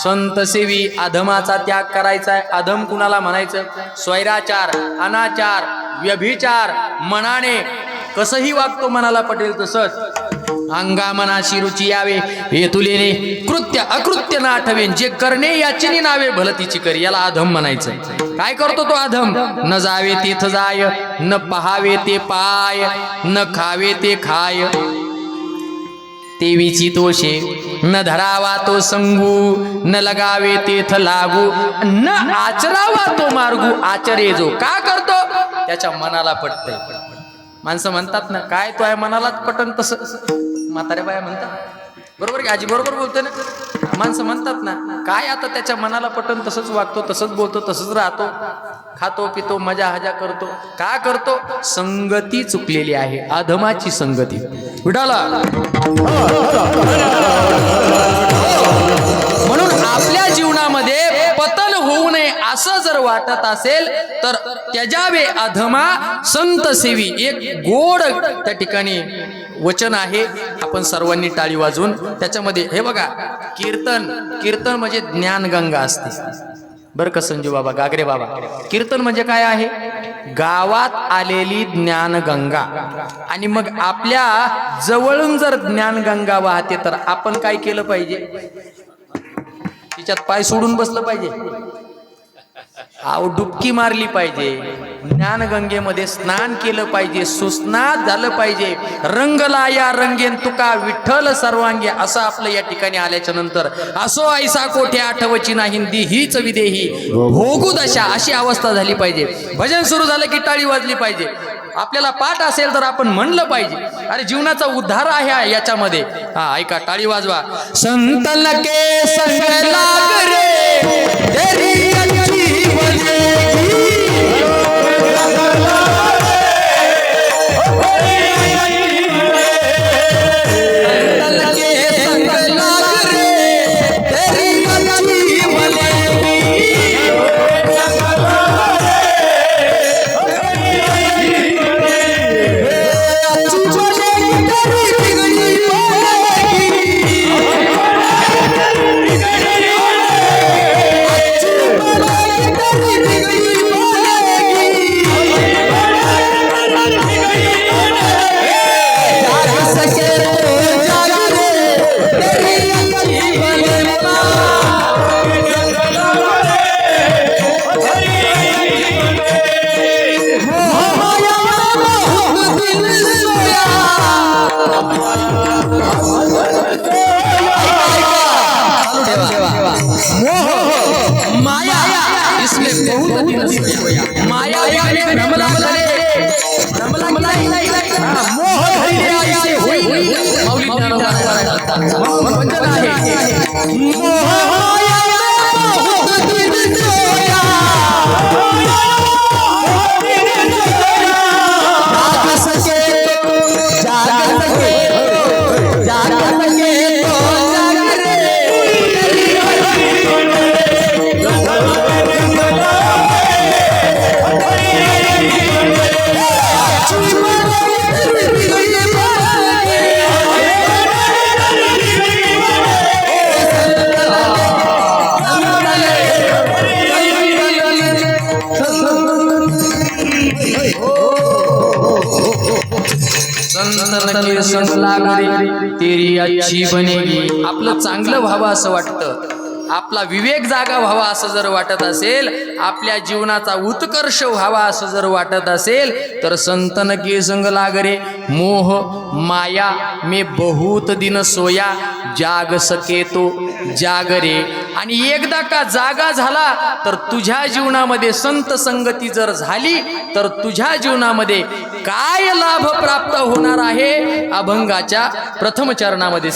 संत सेवी. अधमाचा त्याग करायचा आहे. अधम कुणाला म्हणायचं? स्वैराचार, अनाचार, व्यभिचार, मनाने कसंही वागतो, मनाला पटेल तसंच. अंगा मनाशी रुची यावे हे तुलेने कृत्य अकृत्य ना आठवेन जे करणे याची नावे भलतीची करी. याला अधम म्हणायचं. काय करतो तो अधम? न जावे तेथ जाय, न पहावे ते पाय, न खावे ते खाय, तेवीची तोषे न धरावा तो संगू, न लगावे तेथ लागू, न आचरावा तो मार्गू. आचरे जो का करतो त्याच्या मनाला पटतंय. माणसं म्हणतात ना, काय तो आहे मनालाच पटन तसं. म्हाताऱ्या बाया म्हणतात, बरोबर की आजी बरोबर बोलते ना. माणसं म्हणतात ना, काय आता त्याच्या मनाला पटन तसंच वागतो, तसंच बोलतो, तसंच राहतो, खातो पितो, मजा हजा करतो. का करतो? संगती चुकलेली आहे, अधमाची संगती. विठाला म्हणून आपल्या जीवनामध्ये पतन होऊ नये असं जर वाटत असेल तर त्याजावे अधमा संत सेवी. एक गोड त्या ठिकाणी वचन आहे. आपण सर्वांनी टाळी वाजवून त्याच्यामध्ये हे बघा, कीर्तन. कीर्तन म्हणजे ज्ञानगंगा असते बरं का संजू बाबा, गागरे बाबा. कीर्तन म्हणजे काय आहे? गावात आलेली ज्ञानगंगा. आणि मग आपल्या जवळून जर ज्ञानगंगा वाहते तर आपण काय केलं पाहिजे? तिच्यात पाय सोडून बसलं पाहिजे, डुबकी मारली पाहिजे, ज्ञानगंगेमध्ये स्नान केलं पाहिजे, सुस्नात झालं पाहिजे. रंगला या रंगेन तुका विठ्ठल सर्वांगे, असं आपलं या ठिकाणी आल्याच्या नंतर असो ऐसा कोठे आठवची नाही दी हीच विदेही भोगू दशा, अशी अवस्था झाली पाहिजे. भजन सुरू झालं की टाळी वाजली पाहिजे. आपल्याला पाठ असेल तर आपण म्हणलं पाहिजे, अरे जीवनाचा उद्धार आहे याच्यामध्ये. हा ऐका, टाळी वाजवा. संतन के संग लाग रे तेरी तेरी अच्छी बनेगी. आपलं चांगलं व्हावं असं वाटतं, आपला विवेक जागा व्हावा असं जर वाटत असेल, आपल्या जीवनाचा उत्कर्ष व्हावा असं जर वाटत असेल तर संतन के संग लागरे मोह माया मे बहुत दिन सोया जाग सके तो जागरे. आणि एकदा का जागा झाला तर तुझ्या जीवनामध्ये संत संगती जर झाली तर तुझ्या जीवनामध्ये काय लाभ प्राप्त होणार आहे? अभंगाच्या प्रथम चरणामध्ये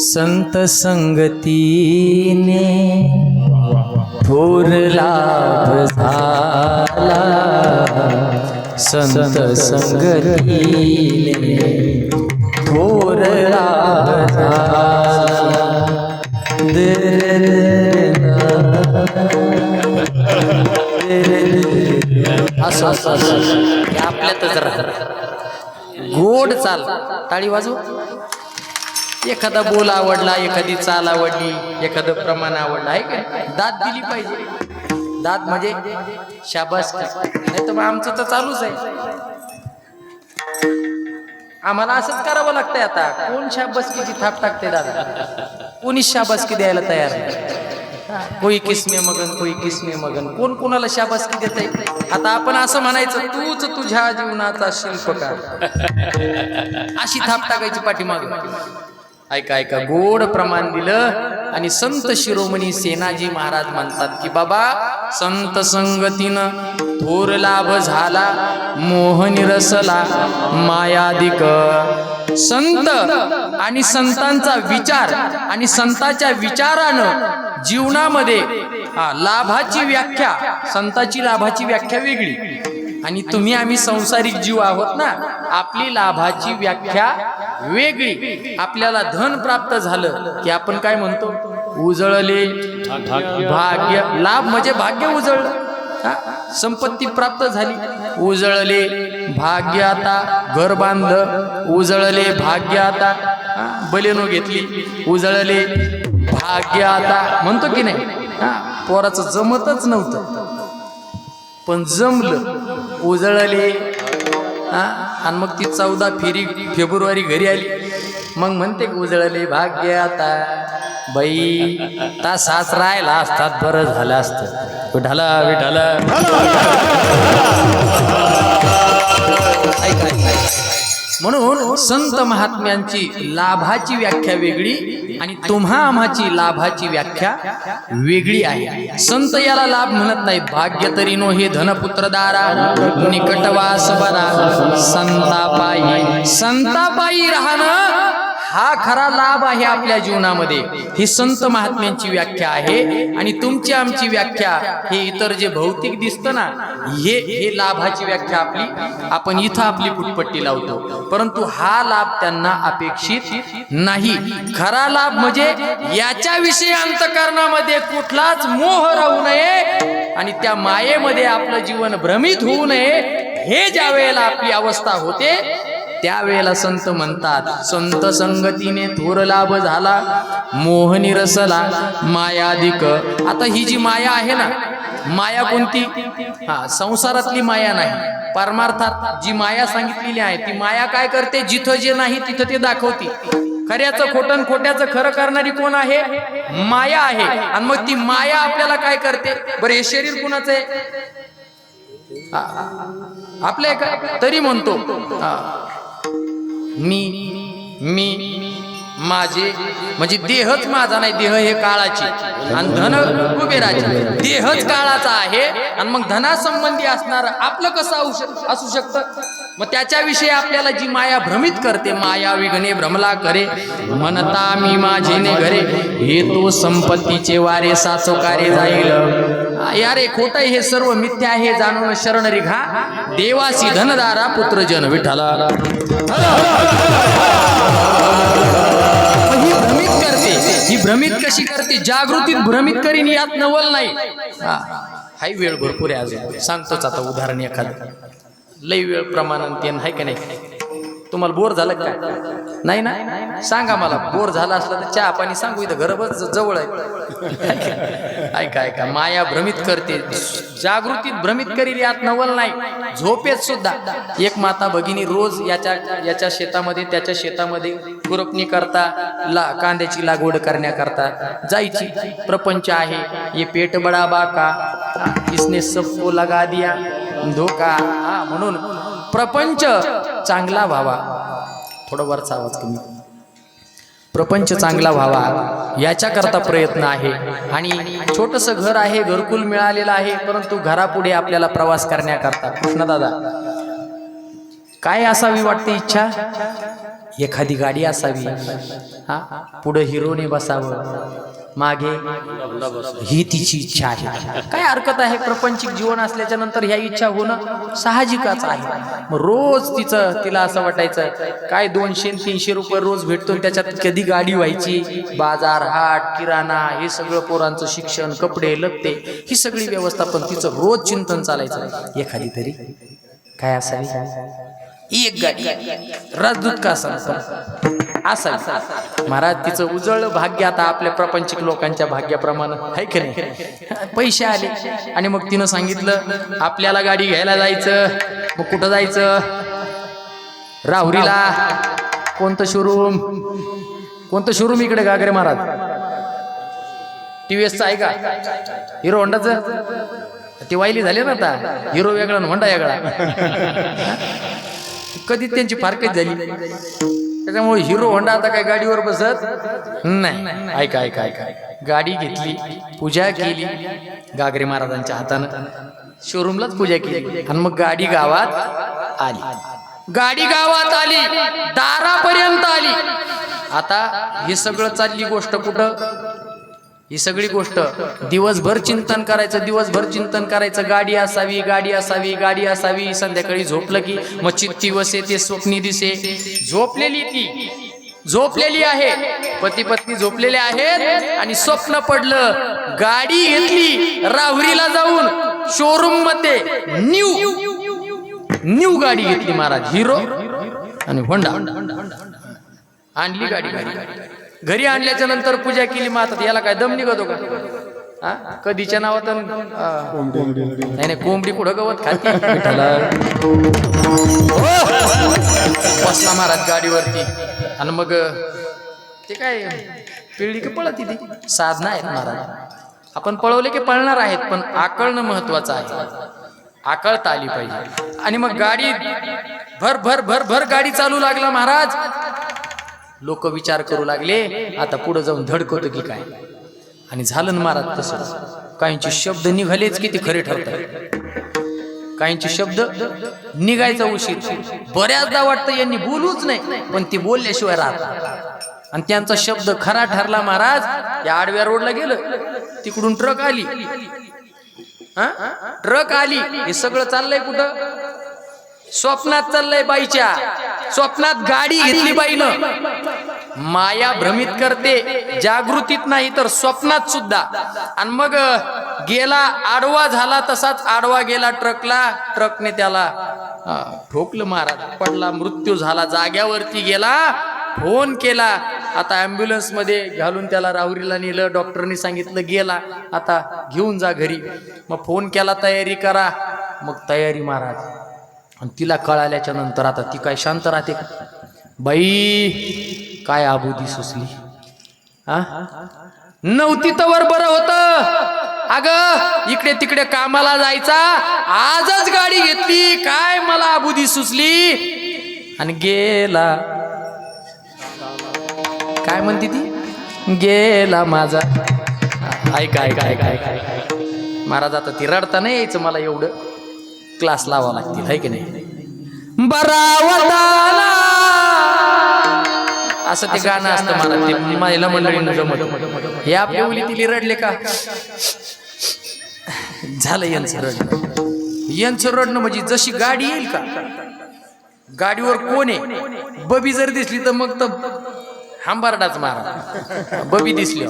संत संगतीने थोर लाभ झाला, संत संगतीने थोर लाभ झाला. असं आपल्यातच गोड चाल. टाळी वाजव. एखादा बोल आवडला, एखादी चाल आवडली, एखादं प्रमाण आवडलं आहे काय, दाद दिली पाहिजे. दाद म्हणजे शाबास. नाही तर मग आमचं तर चालूच आहे. आम्हाला असंच करावं लागतंय. आता कोण शाबासकीची थाप टाकते दादा? कोणी शाबासकी द्यायला तयार नाही. कोई किसमे मगन, कोई किसमे मगन. कोण कोणाला शाबासकी देत आहे? आता आपण असं म्हणायचं, तूच तुझ्या जीवनाचा शिल्पकार, अशी थाप टाकायची पाठीमाग. ऐका ऐका, गोड प्रमाण दिलं. आणि संत शिरोमणी सेनाजी महाराज म्हणतात की बाबा, संत संगतीनं थोर लाभ झाला, मोह निरसला मायादिक. संत आणि संतांचा विचार आणि संतांच्या विचारानं जीवनामध्ये लाभाची व्याख्या, संताची लाभाची व्याख्या वेगळी, आणि तुम्ही आम्ही संसारिक जीव आहोत ना, आपली लाभाची व्याख्या वेगळी. आपल्याला धन प्राप्त झालं की आपण काय म्हणतो? उजळले भाग्य. लाभ म्हणजे भाग्य उजळलं. संपत्ती प्राप्त झाली, उजळले भाग्य. आता घर बांधलं, उजळले भाग्य. आता बलेनो घेतली, उजळले भाग्य. आता म्हणतो की नाही? पोराचं जमतच नव्हतं पण जमलं, उजळले. आणि मग ती 14 फेब्रुवारी घरी आली. मग म्हणते उजळले भाग्य. आता बाई, तासाच राहिला असतात बरं झालं असतं. विठाला विठाला. म्हणून संत महात्म्यांची लाभाची व्याख्या वेगळी आणि तुम्हा आम्हाची लाभाची व्याख्या वेगळी आहे. संत याला लाभ म्हणत नाहीत. भाग्य तरी नो हे धनपुत्र दारा, निकटवास बरा, संतापायी. संतापायी राहणं हा खरा लाभ आहे आपल्या जीवनामध्ये. ही संत महात्म्यांची व्याख्या आहे. आणि तुमची आमची व्याख्या, हे इतर जे भौतिक दिसतं ना, हे लाभाची व्याख्या आपली. आपण इथं आपली पुटपट्टी लावतो, परंतु हा लाभ त्यांना अपेक्षित नाही. खरा लाभ म्हणजे याच्याविषयी अंतःकरणामध्ये कुठलाच मोह राहू नये आणि त्या मायेमध्ये आपलं जीवन भ्रमित होऊ नये. हे ज्या वेळेला आपली अवस्था होते त्यावेळेला संत म्हणतात, संत संगतीने थोर लाभ झाला, मोह निरसला मायादिक. आता ही जी माया आहे ना, माया कोणती? संसारातली माया नाही, परमार्थात जी माया सांगितलेली आहे ती माया काय करते? जिथं जे नाही तिथं ते दाखवते. खऱ्याचं खोटं, खोट्याचं खरं करणारी कोण आहे? माया आहे. आणि मग ती माया आपल्याला काय करते? बरं, हे शरीर कुणाचं आहे? आपलं का? तरी म्हणतो मी माझे, म्हणजे देहच माझा नाही. देह हे काळाची आणि धन कुबेराची. देहच काळाचा आहे आणि मग धनासंबंधी असणार आपलं कसं असू शकतं? मग त्याच्याविषयी आपल्याला जी माया भ्रमित करते, माया विघ्ने भ्रमला करे, म्हणता मी माझे ने घरे, हे तो संपत्तीचे वारे साचोकारे जाईल. यारे खोटं हे सर्व मिथ्या आहे जाणून शरण रिघा, देवासी धनदारा पुत्रजन विठ्ठला. ही भ्रमित करते. ही भ्रमित कशी करते? जागृतीत भ्रमित करीन, यात नवल नाही. हाय वेळ भरपूर आहे, अजून सांगतोच आता उदाहरण एखादं. लई वेळ प्रमाणात ते आहे का नाही? तुम्हाला बोर झालं काय? नाही ना? सांगा मला. बोर झाला असला तर चहा पाणी सांगू, इथं घरबच जवळ आहे. ऐका ऐका, माया भ्रमित करते, जागृतीत भ्रमित करील, यात नवल नाही. झोपेत सुद्धा एक माता भगिनी रोज याच्या शेतामध्ये त्याच्या शेतामध्ये खुरपणी करता, कांद्याची लागवड करण्याकरता जायची. प्रपंच आहे, ये पेट बडा बाका, इसने सबको लगा दिया धोका. म्हणून प्रपंच चांगला व्हावा. थोडं वरचा आवाज कमी. प्रपंच चांगला व्हावा याच्याकरता प्रयत्न आहे. आणि छोटंसं घर आहे, घरकुल मिळालेलं आहे, परंतु घरापुढे आपल्याला प्रवास करण्याकरता कृष्णदादा काय असावी वाटते इच्छा? एखादी गाडी असावी, हा, पुढे हिरोने बसावं, मागे ही तिची इच्छा आहे. काय हरकत आहे, प्रपंचिक जीवन असल्याच्या नंतर ह्या इच्छा होणं साहजिकच आहे. मग रोज तिला असं वाटायचं काय 200-300 रुपये रोज भेटतो, त्याच्यात कधी गाडी व्हायची. बाजार, हाट, किराणा, हे सगळं, पोरांचं शिक्षण, कपडे लत्ते, ही सगळी व्यवस्था. पण तिचं रोज चिंतन चालायचं एखादी तरी काय असावी, एक गाडी, राजदूत का असावी. महाराज तिचं उजळ भाग्य आता आपल्या प्रपंचिक लोकांच्या भाग्याप्रमाणे आहे की नाही. पैसे आले आणि मग तिनं सांगितलं आपल्याला गाडी घ्यायला जायचं. मग कुठं जायचं? राहुरीला. कोणतं शोरूम इकडे गागरे महाराज? TVSचं आहे का? हिरो होंडाचं? ते वाईली झाले ना आता, हिरो वेगळा आणि होंडा वेगळा. कधी त्यांची फारकत झाली, त्याच्यामुळे हिरो होंडा आता काय गाडीवर बसत नाही. ऐका, गाडी घेतली, पूजा केली गागरे महाराजांच्या हातानं, शोरूमलाच पूजा केली, आणि मग गाडी गावात आली, दारापर्यंत आली. आता हे सगळं चालली गोष्ट कुठं? ही सगळी गोष्ट दिवसभर चिंतन करायचं, गाडी असावी. संध्याकाळी झोपलं की मग चित्ती वसे, ते स्वप्नी दिसे. झोपलेली आहे, पती पत्नी झोपलेले आहेत, आणि स्वप्न पडलं गाडी घेतली. राहुरीला जाऊन शोरूम मध्ये न्यू गाडी घेतली महाराज, हिरो आणि होंडा आणली. गाडी घरी आणल्याच्या नंतर पूजा केली. माता याला काय दम निघतो का? कधीच्या नावात नाही, कोंबडी कुठं गवत खाती. बसला महाराज गाडीवरती, आणि मग ते काय पिळली की पळत, ती साधना आहेत महाराज. आपण पळवले की पळणार आहेत, पण आकळणं महत्वाचं आहे, आकळता आली पाहिजे. आणि मग गाडी भर गाडी चालू लागला महाराज. लोक विचार करू लागले आता पुढे जाऊन धडकवतो की काय, आणि झालं ना महाराज तसं. काहींचे शब्द निघालेच किती खरे ठरतात, काहींचे शब्द निघायचा उशीर. बऱ्याचदा वाटतं यांनी बोलूच नाही, पण ती बोलल्याशिवाय राहतात, आणि त्यांचा शब्द खरा ठरला महाराज. या आडव्या रोडला गेलं, तिकडून ट्रक आली, हे सगळं चाललंय कुठं? स्वप्नात चाललंय. बाईच्या स्वप्नात गाडी घेतली बाईनं. माया भ्रमित करते, जागृतीत नाही तर स्वप्नात सुद्धा. आणि मग गेला, आडवा झाला, तसाच आडवा गेला ट्रकला. ट्रकने त्याला ठोकलं महाराज, पडला, मृत्यू झाला. जाग्यावरती गेला, फोन केला. आता ॲम्ब्युलन्स मध्ये घालून त्याला राहुरीला नेलं. डॉक्टरनी सांगितलं गेला, आता घेऊन जा घरी. मग फोन केला, तयारी करा. मग तयारी महाराज. आणि तिला कळाल्याच्या नंतर आता ती काय शांत राहते का? बाई काय आबुदी सुचली, नव्हती तवर बरं होतं. अगं इकडे तिकडे कामाला जायचा, आजच गाडी घेतली, काय मला आबुदी सुचली, आणि गेला. काय म्हणते ती? गेला माझा. ऐका महाराज, आता ती रडता नाही यायचं, मला एवढं क्लास लावा लागतील, है की नाही? बरावताला असं ते गाणं असतं मला, ते महिला मंडळींना जमत. हे आपल्या उली तिली रडले का झालं यांचं रडणं म्हणजे जशी गाडी येईल का, गाडीवर कोण आहे, बबी जर दिसली तर मग तर हांबारडाच मारा. बबी दिसली,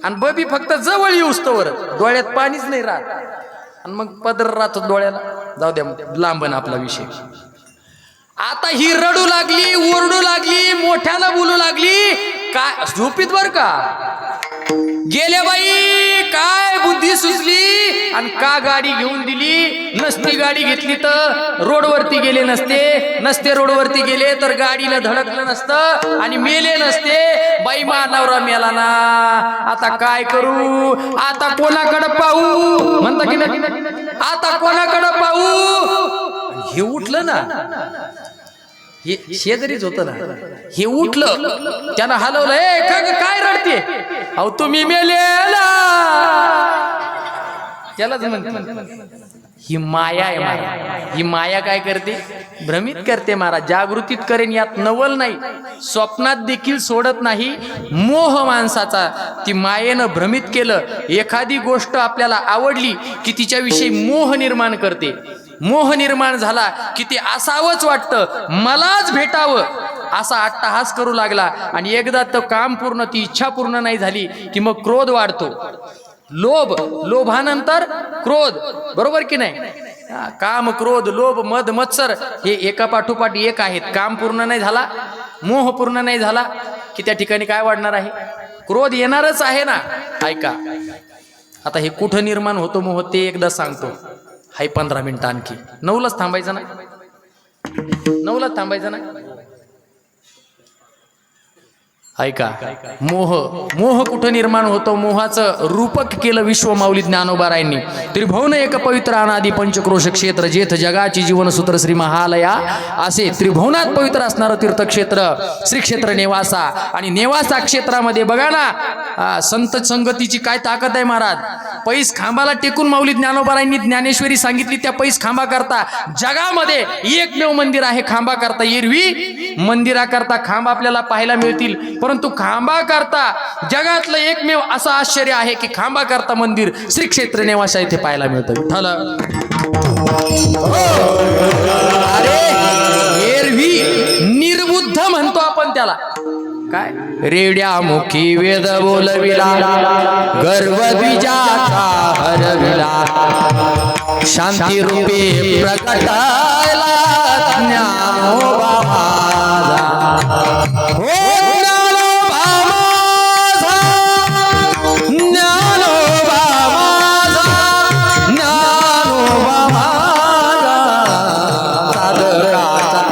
आणि बबी फक्त जवळ येऊस तोवर डोळ्यात पाणीच नाही राहत, आणि मग पदर राहतो डोळ्याला. जाऊ द्या, लांबन आपला विषय. आता ही रडू लागली, ओरडू लागली, मोठ्यानं बोलू लागली. काय झोपीत बर का गेले बाई, काय बुद्धी सुचली, आणि का गाडी घेऊन दिली? नसती गाडी घेतली तर रोडवरती गेले नसते रोडवरती गेले तर गाडीला धडकलं नसतं, आणि मेले नसते. बाई मानवरा मेला ना, आता काय करू, आता कोणाकडे पाहू म्हणता की नाही, आता कोणाकडे पाहू. हे उठलं ना, हे शेजारीच होतं ना, हे उठलं, त्यानं हलवलं. काय रडते? अहो तुम्ही मेलेला. त्यालाच म्हणते ही माया आहे. ही माया काय करते? भ्रमित करते महाराज, जागृतीत करेन यात नवल नाही, स्वप्नात देखील सोडत नाही मोह माणसाचा. ती मायेनं भ्रमित केलं, एखादी गोष्ट आपल्याला आवडली की तिच्याविषयी मोह निर्माण करते. मोह निर्माण झाला की ते असावंच वाटतं, मलाच भेटावं असा अट्टहास करू लागला. आणि एकदा तर काम पूर्ण, ती इच्छा पूर्ण नाही झाली की मग क्रोध वाढतो. लोभ, लोभानंतर क्रोध, बरोबर की नाही? काम, क्रोध, लोभ, मद, मत्सर हे एका पाठोपाठ एक आहेत. काम पूर्ण नाही झाला, मोह पूर्ण नाही झाला की त्या ठिकाणी काय वाढणार आहे? क्रोध येणारच आहे ना. ऐका आता हे कुठं निर्माण होतो मोह ते एकदा सांगतो. हाय 15 मिनिटं आणखी, 9लाच थांबायचं ना, 9लाच थांबायचं ना. ऐका, मोह, मोह कुठं निर्माण होतो? मोहाचं रूपक केलं विश्वमाऊली ज्ञानोबारायांनी. त्रिभुवन एक पवित्र अनादि पंचक्रोश क्षेत्र, जेथ जगाची जीवनसूत्र श्री महालया असे त्रिभुवनात पवित्र असणारं तीर्थक्षेत्र श्री क्षेत्र नेवासा. आणि नेवासा क्षेत्रामध्ये बघा ना, संत संगतीची काय ताकद आहे महाराज. पैस खांबाला टेकून माऊली ज्ञानोबारायांनी ज्ञानेश्वरी सांगितली. त्या पैस खांबा करता जगामध्ये एकमेव मंदिर आहे खांबा करता. एरवी मंदिरा करता खांब आपल्याला पाहायला मिळतील, परंतु खांबा करता जगातलं एकमेव असं आश्चर्य आहे की खांबा करता मंदिर श्री क्षेत्र नेवासा येथे पाहायला मिळतं. ठलं अरे एरवी निर्बुद्ध म्हणतो आपण त्याला. काय? रेड्या मुखी वेद बोलविला, गर्व द्विजाचा हरविला, शांती रूपे प्रकटायला ज्ञानोबा माझा. हो ज्ञानोबा माझा, ज्ञानोबा माझा, ज्ञानोबा माझा. सादराचा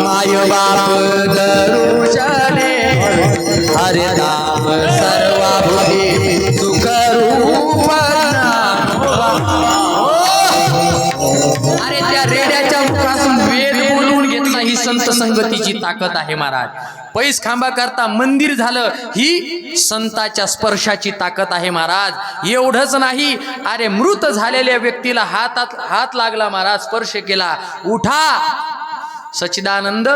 माय बाप दरुशने, हरे नाम सर्वाभूती सुख रूप ज्ञानोबा. अरे त्या रेड्याच्या मुखातून वेद बोलवून घेतला. ही संत संगतीची ताकद आहे महाराज. पैस खांबा करता मंदिर झालं, ही संताच्या स्पर्शाची ताकद आहे महाराज. एवढंच नाही, अरे मृत झालेल्या व्यक्तीला हात लागला महाराज, स्पर्श केला, उठा सच्चिदानंद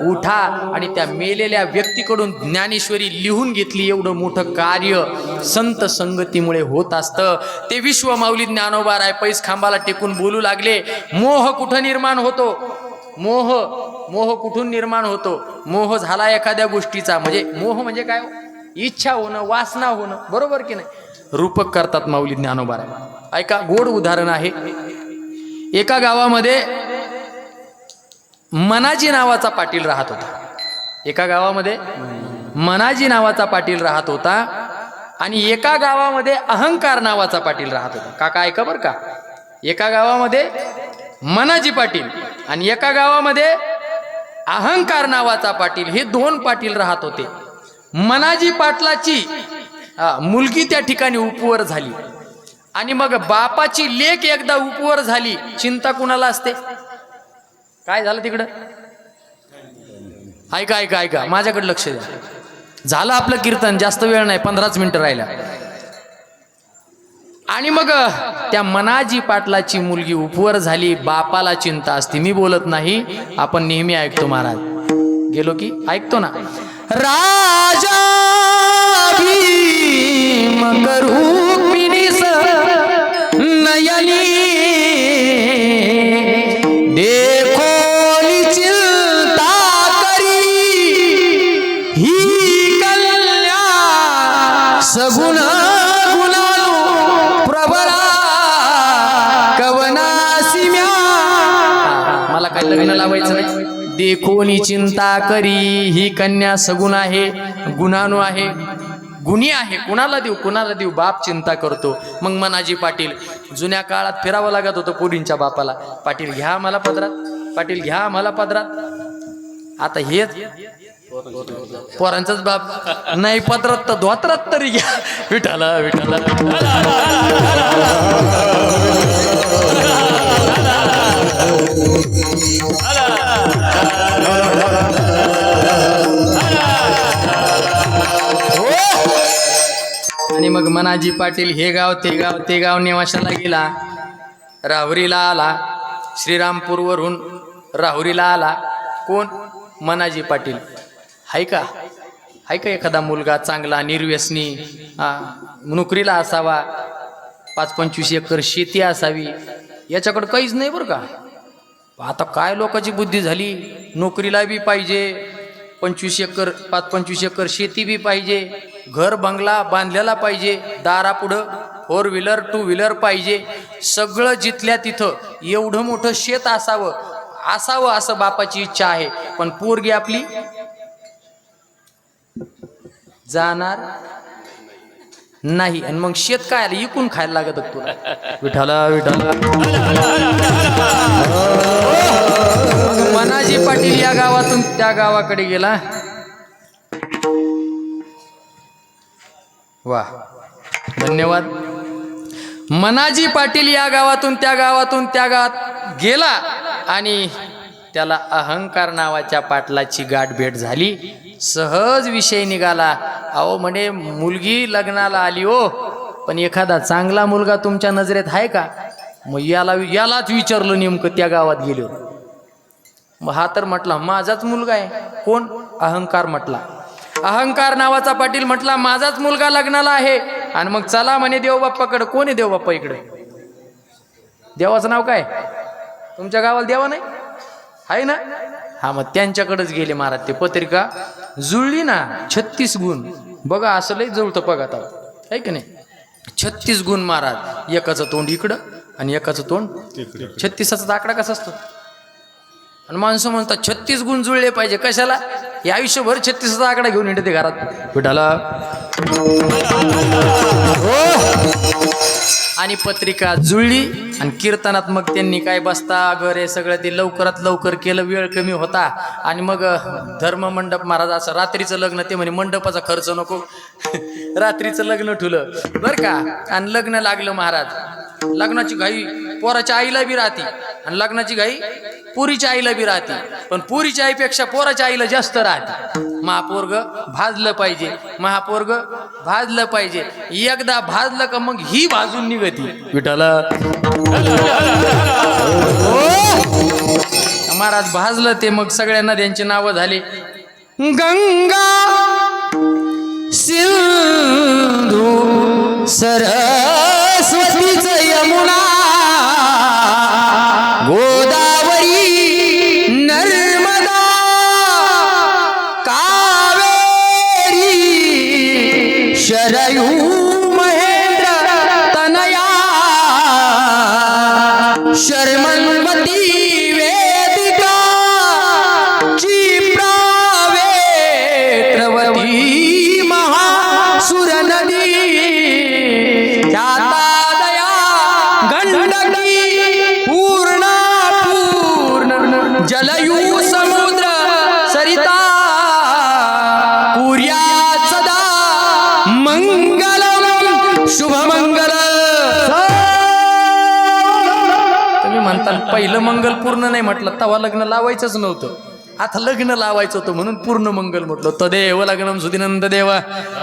उठा, आणि त्या मेलेल्या व्यक्तीकडून ज्ञानेश्वरी लिहून घेतली. एवढं मोठं कार्य संत संगतीमुळे होत असतं. ते विश्वमाऊली ज्ञानोबा पैस खांबाला टेकून बोलू लागले. मोह कुठं निर्माण होतो? मोह कुठून निर्माण होतो? मोह झाला एखाद्या गोष्टीचा, म्हणजे मोह म्हणजे काय? इच्छा होणं, वासना होणं, बरोबर की नाही? रूपक करतात माऊली ज्ञानोबा. ऐका, गोड उदाहरण आहे. एका गावामध्ये मनाजी नावाचा पाटील राहत होता. एका गावामध्ये मनाजी नावाचा पाटील राहत होता, आणि एका गावामध्ये अहंकार नावाचा पाटील राहत होता. काका ऐका बरं का, एका गावामध्ये मनाजी पाटील आणि एका गावामध्ये अहंकार नावाचा पाटील, हे 2 पाटील राहत होते. मनाजी पाटलाची मुलगी त्या ठिकाणी उपवर झाली, आणि मग बापाची लेक एकदा उपवर झाली. चिंता कुणाला असते? काय झालं तिकडं? ऐका ऐका ऐका, माझ्याकडे लक्ष द्या. झालं आपलं कीर्तन, जास्त वेळ नाही, 15च मिनिटं राहिला. आणि मग त्या मनाजी पाटलाची मुलगी उपवर झाली. बापाला चिंता असते. मी बोलत नाही, आपण नेहमी ऐकतो महाराज. गेलो की ऐकतो ना. राजा भीम करूपिनिस नयनी देखोली चिंता करी, ही कल्या सगुण गुणालू प्रबळा कवनासिम्या. मला काय लग्न लावायचं नाही. देखोनी चिंता करी, ही कन्या सगुण आहे, गुणाणू आहे, गुणी आहे. कुणाला देऊ कुणाला देऊ, बाप चिंता करतो. मग मनाजी पाटील, जुन्या काळात फिरावं लागत होतं पोरींच्या बापाला. पाटील घ्या मला पदरात, पाटील घ्या मला पदरात. आता हेच पोरांचाच बाप नाही पदरात तर धोत्रात तरी घ्या. विठाला विठाला आणि मग मनाजी पाटील हे गाव ते गाव नेवाशाला गेला. राहुरीला आला. श्रीरामपूरवरून राहुरीला आला. कोण? मनाजी पाटील. हाय का एखादा मुलगा चांगला निर्व्यसनी, नोकरीला असावा, 5-25 एकर शेती असावी, याच्याकडे काहीच नाही बरं का. आता काय लोकांची बुद्धी झाली, नोकरीला बी पाहिजे, 5-25 एकर शेती बी पाहिजे, घर बंगला बांधलेला पाहिजे, दारापुढं 4 व्हीलर 2 व्हीलर पाहिजे, सगळं जिथल्या तिथं एवढं मोठं शेत असावं असं बापाची इच्छा आहे. पण पोरगी आपली जाणार नाही. आणि मग शेत काय आलं, इकून खायला लागत तुला. विठाला मनाजी पाटील या गावातून त्या गावाकडे गेला. वा, धन्यवाद. मनाजी पाटील या गावातून त्या गावात गेला आणि त्याला अहंकार नावाच्या पाटलाची गाठ भेट झाली. सहज विषय निघाला. अहो म्हणे, मुलगी लग्नाला आली हो, पण एखादा चांगला मुलगा तुमच्या नजरेत आहे का? मग यालाच विचारलं नेमकं त्या गावात गेलो. मग हा तर म्हटला माझाच मुलगा आहे. कोण? अहंकार म्हटला. अहंकार नावाचा पाटील म्हटला माझाच मुलगा लग्नाला आहे. आणि मग चला म्हणे देवबाप्पाकडे. कोण आहे देवबाप्पा इकडे? देवाचं नाव काय? तुमच्या गावाला देवा नाही आहे ना? हा, मग त्यांच्याकडेच गेले महाराज. ते पत्रिका जुळली ना, 36 गुण. बघा असं लई जुळतं बघा आता, आहे की नाही? 36 गुण महाराज. एकाचं तोंड इकडं आणि एकाचं तोंड 36चा आकडा कसा असतो? आणि माणसं म्हणतात 36 गुण जुळले पाहिजे. कशाला? हे आयुष्यभर 36चा आकडा घेऊन येते घरात. विठाला आणि पत्रिका जुळली. आणि कीर्तनात मग त्यांनी काय बसता वगैरे सगळं ते लवकरात लवकर केलं. वेळ कमी होता. आणि मग धर्ममंडप महाराज असं रात्रीचं लग्न. ते म्हणे मंडपाचा खर्च नको, रात्रीचं लग्न ठुलं बरं का. आणि लग्न लागलं महाराज. लग्नाची घाई पोराच्या आईला बी राहते आणि लग्नाची घाई पुरीच्या आईला बी राहते. पण पुरीच्या आईपेक्षा पोराच्या आईला जास्त राहते. महापोरग भाजलं पाहिजे. एकदा भाजलं का मग ही भाजून निघती. विठाला महाराज भाजलं ते. मग सगळ्यांना त्यांची नावं झाली. गंगा सिंधू सरस्वतीच यमुना गोदावरी नर्मदा कावेरी शरयू महेंद्र तनया शर्मन्वती वेदिका क्षिप्रावेत्रवती महासुर नदी जातादया गंडकी पूर्ण जलयू समुद्र सरिता कुर्यात् सदा मंगलम शुभमंगल. तुम्ही म्हणता पहिलं मंगल पूर्ण नाही म्हटलं, तेव्हा लग्न लावायचंच नव्हतं. आता लग्न लावायचं होतं म्हणून पूर्ण मंगल म्हटलं. तदेव लग्नम सुदिनंद देव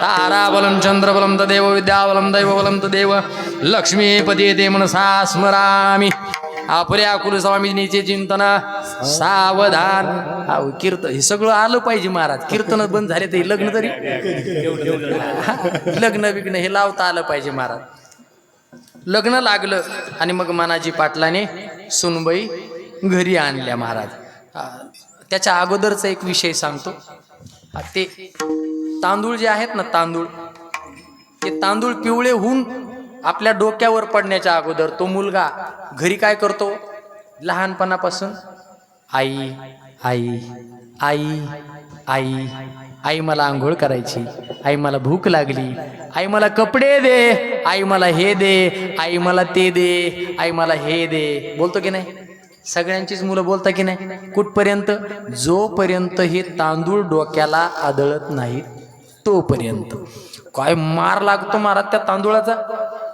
ताराबलम चंद्रबलम तदेव विद्याबलम दैवबलम तदेव लक्ष्मीपती ते मनसा स्मरामी. आपल्या कुलस्वामीनीचे चिंतन सावधान. कीर्तन हे सगळं आलं पाहिजे महाराज. कीर्तन बंद झाले तरी लग्न तरी लग्न बिग्न हे लावता आलं पाहिजे महाराज. लग्न लागलं आणि मग मनाजी पाटलाने सुनबाई घरी आणल्या महाराज. त्याच्या अगोदरचा एक विषय सांगतो. ते तांदूळ जे आहेत ना, ते तांदूळ पिवळे होऊन आपल्या डोक्यावर पडण्याच्या अगोदर तो मुलगा घरी काय करतो? लहानपणापासून आई आई आई आई आई मला आंघोळ करायची, आई मला भूक लागली, आई मला कपडे दे, आई मला हे दे, आई मला ते दे, आई मला हे दे. बोलतो की नाही? सगळ्यांचीच मुलं बोलता की नाही? कुठपर्यंत? जोपर्यंत हे तांदूळ डोक्याला आदळत नाहीत तोपर्यंत. काय मार लागतो महाराज त्या तांदूळाचा.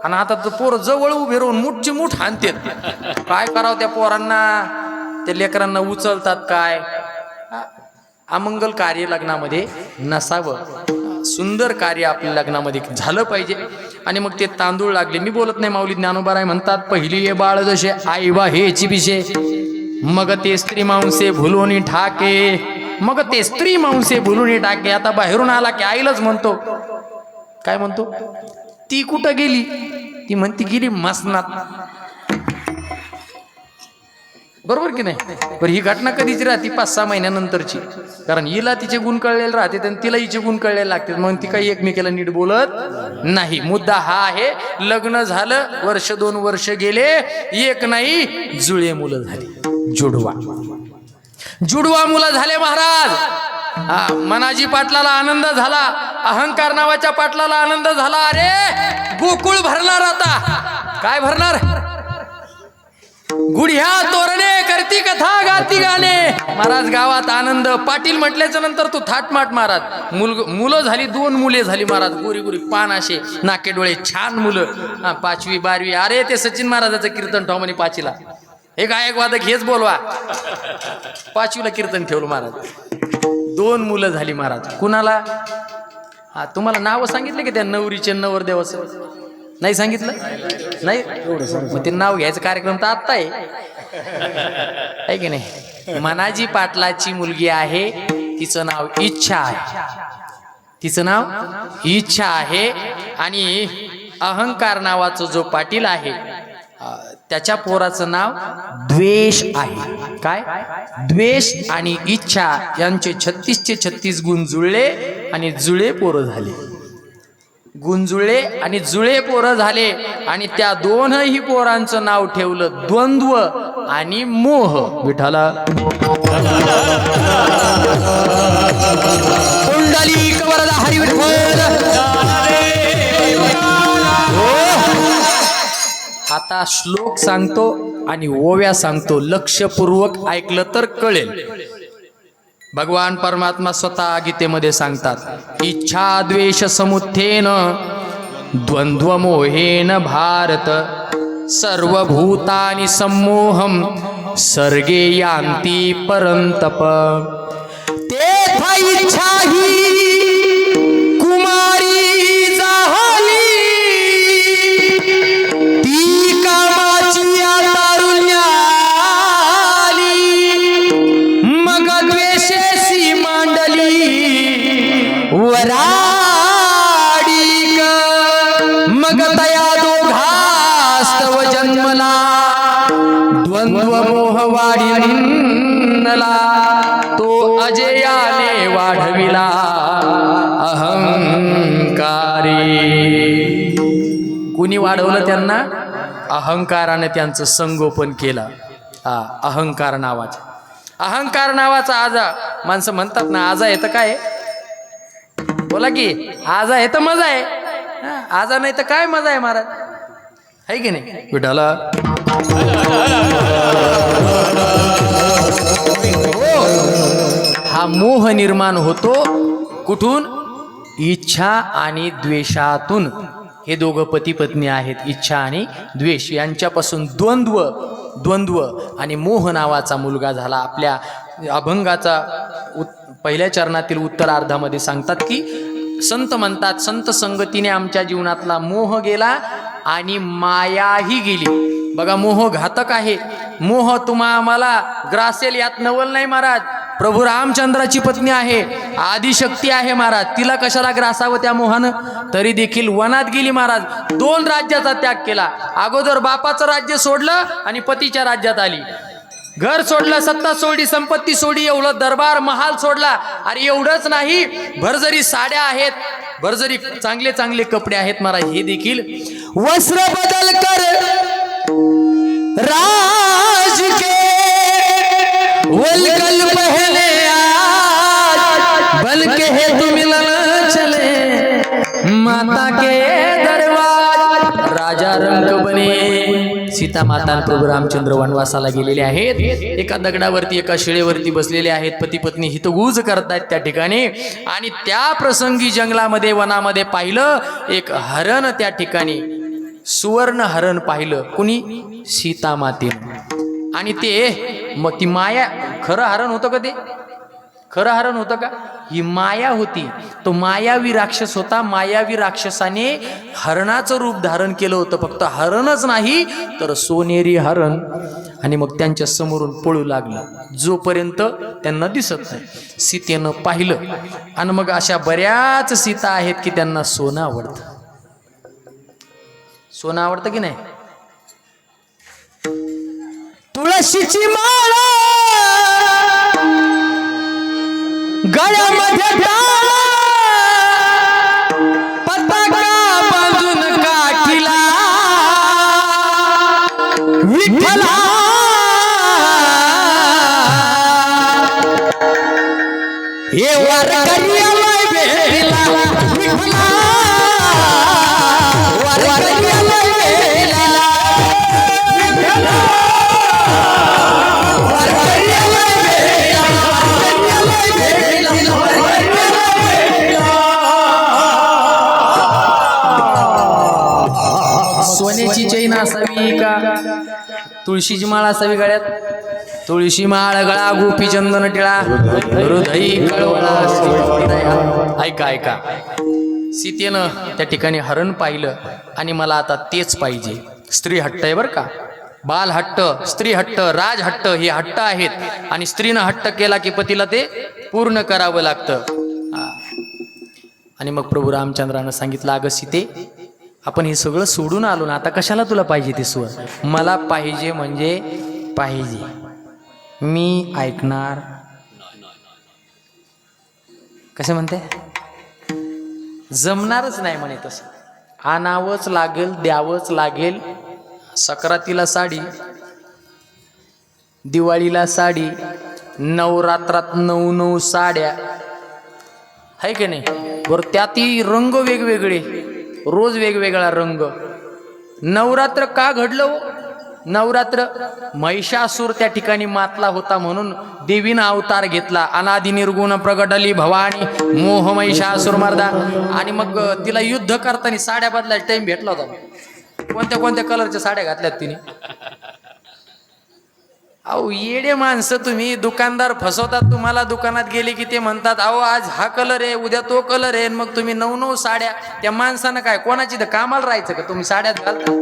आणि आता तर पोर जवळ उभे राहून मुठची मुठ हाणतात. काय करावं त्या पोरांना? त्या लेकरांना उचलतात. काय अमंगल कार्य लग्नामध्ये नसावं. सुंदर कार्य आपल्या लग्नामध्ये झालं पाहिजे. आणि मग ते तांदूळ लागले. मी बोलत नाही, माऊली ज्ञानोबा राय म्हणतात, पहिली ये बाळ जसे आई बा हेची पिशे. मग ते स्त्री मांसे भुलून ठाके, मग ते स्त्री मांसे भुलून टाके. आता बाहेरून आला की आईलाच म्हणतो, काय म्हणतो, ती कुठं गेली? ती म्हणती गेली मसनात. बरोबर की नाही? पण ही घटना कधीची राहते? 5-6 महिन्यानंतरची. कारण हिला तिचे गुण कळलेले राहते आणि तिला हिचे गुण कळलेले लागते, मग ती काही एकमेकाला नीट बोलत नाही. मुद्दा हा आहे, लग्न झालं, 1-2 वर्ष गेले, एक नाही जुळे मुलं झाली, जुडवा मुलं झाले महाराज. मनाजी पाटलाला आनंद झाला, अहंकार नावाच्या पाटलाला आनंद झाला. अरे गोकुळ भरणार आता. काय भरणार? गुढ्या तोरणे करती कथा गाती गाणे. महाराज गावात आनंद. पाटील म्हटल्याच्या नंतर तू थाटमाट महाराज. मुलं झाली, 2 मुले झाली महाराज, गोरी गोरी पान असे, नाके डोळे, छान मुलं. 5वी 12वी. अरे ते सचिन महाराजाचं कीर्तन ठेव म्हणे 5वीला. हे गायक वादक हेच बोलवा. 5वीला कीर्तन ठेवलं महाराज. 2 मुलं झाली महाराज. कुणाला? तुम्हाला नाव सांगितले की त्या नवरीचे नवरदेवाचं? नाही सांगितलं? नाही. मग ते नाव घ्यायचं कार्यक्रम तर आत्ता आहे की नाही? मनाजी पाटलाची मुलगी आहे, तिचं नाव इच्छा आहे. तिचं नाव इच्छा आहे. आणि अहंकार नावाचा जो पाटील आहे त्याच्या पोराचं नाव द्वेष आहे. काय? द्वेष आणि इच्छा यांचे 36चे 36 गुण जुळले आणि जुळे पोरं झाले. गुण जुळले आणि जुळे पोरं झाले. आणि त्या 2ही पोरांचं नाव ठेवलं द्वंद्व आणि मोह. विठाला पुंडलिक वरदा हरी विठ्ठल. आता श्लोक सांगतो आणि ओव्या सांगतो, लक्षपूर्वक ऐकलं तर कळेल. भगवान परमात्मा स्वतः गीतेमध्ये सांगतात, इच्छा द्वेष समुत्थेन द्वंद्व मोहेन भारत सर्वभूतानि सम्मोहम सर्गे यान्ति परंतप. तेथा इच्छा ही कुमारी झाली, ती कामाची तारुण्याली. मग द्वेषेसी मांडली वराडिक, मग तया दोघास्तव जन्मला द्वंद्व मोह वाढिनला. तो अजयाने वाढविला अहंकारी. कुणी वाढवलं त्यांना? अहंकाराने त्यांचं संगोपन केलं. अहंकार नावाचा. अहंकार नावाचा आजा. माणसं म्हणतात ना, आजा आहे तर काय? बोला की, आजा आहे तर मजा आहे. आजा नाही तर काय मजा आहे महाराज? आहे की नाही? विठाला हा मोह निर्माण होतो कुठून? इच्छा आणि द्वेषातून. हे दोघं पती पत्नी आहेत, इच्छा आणि द्वेष यांच्यापासून द्वंद्व आणि मोह नावाचा मुलगा झाला. आपल्या अभंगाचा पहिल्या चरणातील उत्तरार्धामध्ये सांगतात की, संत म्हणतात, संत संगतीने आमच्या जीवनातला मोह गेला आणि मायाही गेली. बघा, मोह घातक आहे. मोह तुम्हा आम्हाला ग्रासेल यात नवल नाही महाराज. प्रभू रामचंद्राची पत्नी आहे, आदिशक्ती आहे महाराज. तिला कशाला ग्रासावं त्या मोहानं? तरी देखील वनात गेली महाराज. 2 राज्याचा त्याग केला. अगोदर बापाचं राज्य सोडलं आणि पतीच्या राज्यात आली. घर सोडलं, सत्ता सोडली, संपत्ती सोडली, एवढं दरबार महाल सोडला. अरे एवढंच नाही, भरजरी साड्या आहेत, भरजरी चांगले चांगले कपडे आहेत महाराज. हे देखील वस्त्र बदल कर राज के वलगल पहने आज, बल्कि है तू मिलन चले माता के दरबार. राजा रंग बने. सीता माता प्रभू रामचंद्र वनवासाला गेलेले आहेत. एका दगडावरती, एका शिळेवरती बसलेले आहेत. पती पत्नी हितगुज करतायत त्या ठिकाणी. आणि त्या प्रसंगी जंगलामध्ये, वनामध्ये पाहिलं एक हरण. त्या ठिकाणी सुवर्ण हरण पाहिलं. कुणी? सीता मातेनं. आणि ते मग ती माया. खरं हरण होतं का ते? खरं हरण होतं का? ही माया होती. तो मायावी राक्षस होता. मायावी राक्षसाने हरणाचं रूप धारण केलं होतं. फक्त हरणच नाही तर सोनेरी हरण. आणि मग त्यांच्या समोरून पळू लागलं, जोपर्यंत त्यांना दिसत नाही. सीतेनं पाहिलं आणि मग अशा बऱ्याच सीता आहेत की त्यांना सोनं आवडतं. सोनं आवडतं की नाही? तुळशीची माळा गळ्यामध्ये टाळा, पताका बांधून काठीला विठ्ठला, हे वारकरी आलाय भेटीला विठ्ठला, वारकरी आलाय भेटीला विठ्ठला, वारकरी आलाय भेटीला, वारकरी आलाय भेटीला, वारकरी आलाय भेटीला. सोन्याची चैन असावी का तुळशीची माळ असावी गळ्यात? तुळशी माळ गळा गोपी चंदन टिळा हृदयी कळवळा. ऐका ऐका, सीतेनं त्या ठिकाणी हरण पाहिलं आणि मला आता तेच पाहिजे. स्त्री हट्ट आहे बरं का, बाल हट्ट, स्त्री हट्ट, राज हट्ट, हे हट्ट आहेत आणि स्त्रीनं हट्ट केला की पतीला ते पूर्ण करावं लागतं. आणि मग प्रभू रामचंद्रानं सांगितलं, अगं सीते, आपण हे सगळं सोडून आलो ना, आता कशाला तुला पाहिजे ते स्वर? मला पाहिजे म्हणजे पाहिजे, मी ऐकणार. कसं म्हणते? जमणारच नाही म्हणे तसं, आणावंच लागेल, द्यावंच लागेल. सक्रातीला साडी, दिवाळीला साडी, नवरात्रात 9 साड्या, आहे की नाही? बरं, त्यातही रंग वेगवेगळे, रोज वेगवेगळा रंग. नवरात्र का घडलं? नवरात्र महिषासूर त्या ठिकाणी मातला होता म्हणून देवीनं अवतार घेतला. अनादि निर्गुण प्रगटली भवानी मोह महिषासूर मर्दा. आणि मग तिला युद्ध करताना साड्या बदलायचा टाइम भेटला होता. कोणत्या कोणत्या कलरच्या साड्या घातल्यात तिने. अहो येडे माणसं तुम्ही, दुकानदार फसवतात तुम्हाला. दुकानात गेले की ते म्हणतात, अहो आज हा कलर आहे, उद्या तो कलर आहे, मग तुम्ही 9 साड्या. त्या माणसानं काय कोणाची तर कामाला राहायचं का? तुम्ही साड्यात घालता.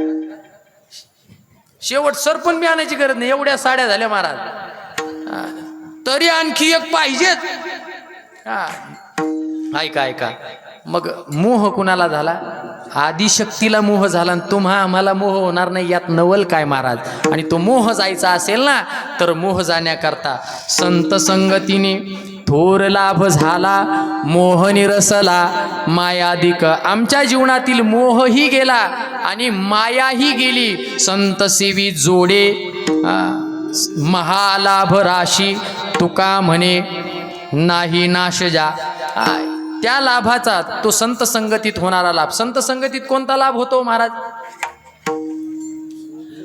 शेवट सरपण बी आणायची गरज नाही, एवढ्या साड्या झाल्या महाराज. तरी आणखी एक पाहिजेत. ऐका ऐका, मग मोह कुणाला झाला? आदिशक्तीला मोह झाला. आणि तुम्हा आम्हाला मोह होणार नाही यात नवल काय महाराज? आणि तो मोह जायचा असेल ना, तर मोह जाण्याकरता संत संगतीने थोर लाभ झाला, मोह निरसला मायाधिक. आमच्या जीवनातील मोहही गेला आणि मायाही गेली. संत सेवी जोडे महालाभ राशी, तुका म्हणे नाही नाश जा. त्या लाभाचा तो संत संगतीत होणारा लाभ. संत संगतीत कोणता लाभ होतो महाराज?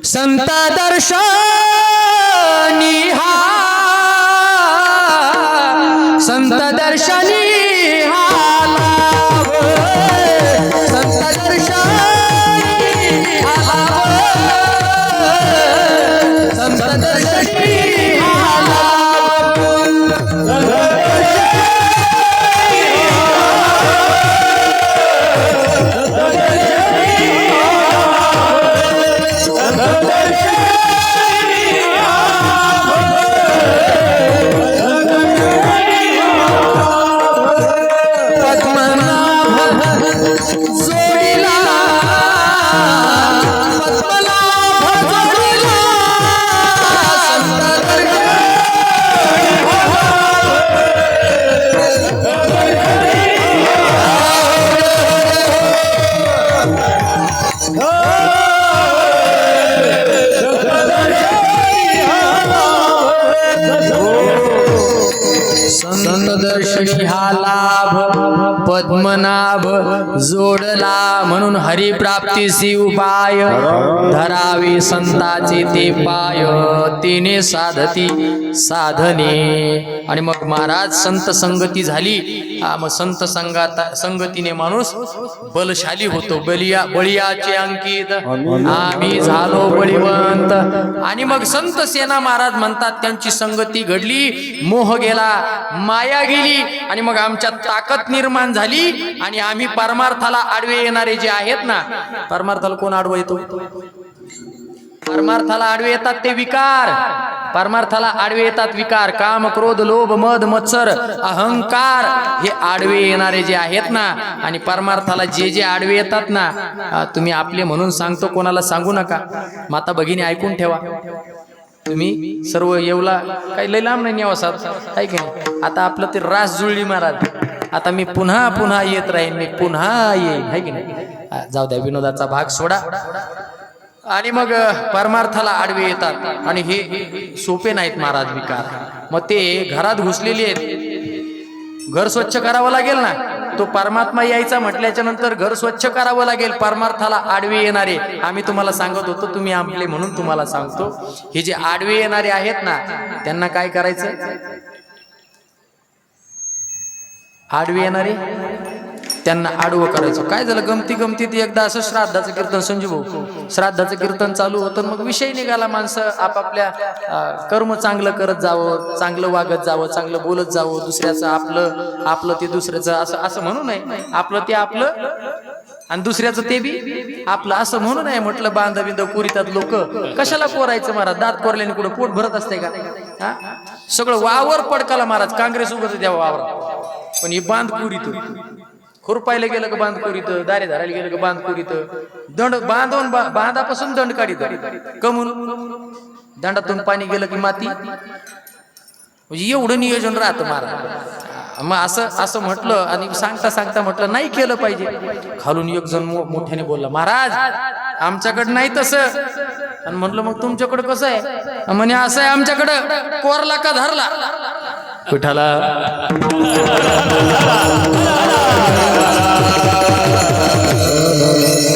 संत दर्शनी हा, संत दर्शनी हा लाभ, संत दर्शनी हा लाभ, संत दर्शनी हा लाभ. संतदर्शनी हा लाभ पद्मनाभ जोडला, म्हणून हरिप्राप्तीसी उपाय धरावे संताचे ते पाय, तिने साधती साधने. आणि मग महाराज संत संगती झाली. मग संत संगतीने माणूस बलशाली होतो. बळीयाचे अंकित आम्ही झालो बळीवंत. आणि मग संत सेना महाराज म्हणतात त्यांची संगती घडली, मोह गेला, माया गेली आणि मग आमच्यात ताकद निर्माण झाली आणि आम्ही परमार्थाला आडवे येणारे जे आहेत ना, परमार्थाला कोण आडवा येतो? परमार्थाला आडवे येतात ते विकार, परमार्थाला आडवे येतात विकार, काम क्रोध लोभ मद मत्सर अहंकार हे आडवे येणारे जे आहेत ना, आणि परमार्थाला जे जे आडवे येतात ना, तुम्ही आपले म्हणून सांगतो, कोणाला सांगू नका. माता भगिनी ऐकून ठेवा, तुम्ही सर्व येवला काही लय लांब नाही नेवासात आहे की नाही. आता आपलं ते रास जुळली महाराज, आता मी पुन्हा पुन्हा येत राहीन, मी पुन्हा येईन आहे की नाही. जाऊ द्या, विनोदाचा भाग सोडा. आणि मग परमार्थाला आडवे येतात, आणि हे सोपे नाहीत महाराज विकार. मग ते घरात घुसलेले आहेत, घर स्वच्छ करावं लागेल ना. तो परमात्मा यायचा म्हटल्याच्या नंतर घर स्वच्छ करावं लागेल. परमार्थाला आडवे येणारे आम्ही तुम्हाला सांगत होतो, तुम्ही आपले म्हणून तुम्हाला सांगतो. हे जे आडवे येणारे आहेत ना, त्यांना काय करायचं? आडवे येणारे त्यांना आडवं करायचं. काय झालं, गमती गमतीत एकदा असं श्राद्धाचं कीर्तन, संजू भाऊ श्राद्धाचं कीर्तन चालू होतं. मग विषय निघाला, माणसं आपापल्या कर्म चांगलं करत जावं, चांगलं वागत जावं, चांगलं बोलत जावं. दुसऱ्याचं आपलं, आपलं ते दुसऱ्याचं, असं असं म्हणू नये. आपलं ते आपलं आणि दुसऱ्याचं ते बी आपलं असं म्हणू नये. म्हटलं बांध बिंद कोरितात लोक, कशाला कोरायचं महाराज? दात कोरल्याने कुठं पोट भरत असते का? हा, सगळं वावर पडकाला महाराज, काँग्रेस उगत द्यावा वावर, पण ही बांध कोरित. खुरपायला गेलं का बांध कोरित, दारे धरायला गेलं का बांध कोरित, दंड बांधून बांधापासून दंड काढित. कमून दंडातून पाणी गेलं की माती, म्हणजे एवढं नियोजन राहतं महाराज. मग असं म्हटलं, आणि सांगता सांगता म्हटलं नाही केलं पाहिजे. खालून एक जण मोठ्याने बोलला, महाराज आमच्याकडं नाही तसं. आणि म्हटलं मग तुमच्याकडे कसं आहे? म्हणे असं आहे आमच्याकडं, कोरला का धरला. विठाला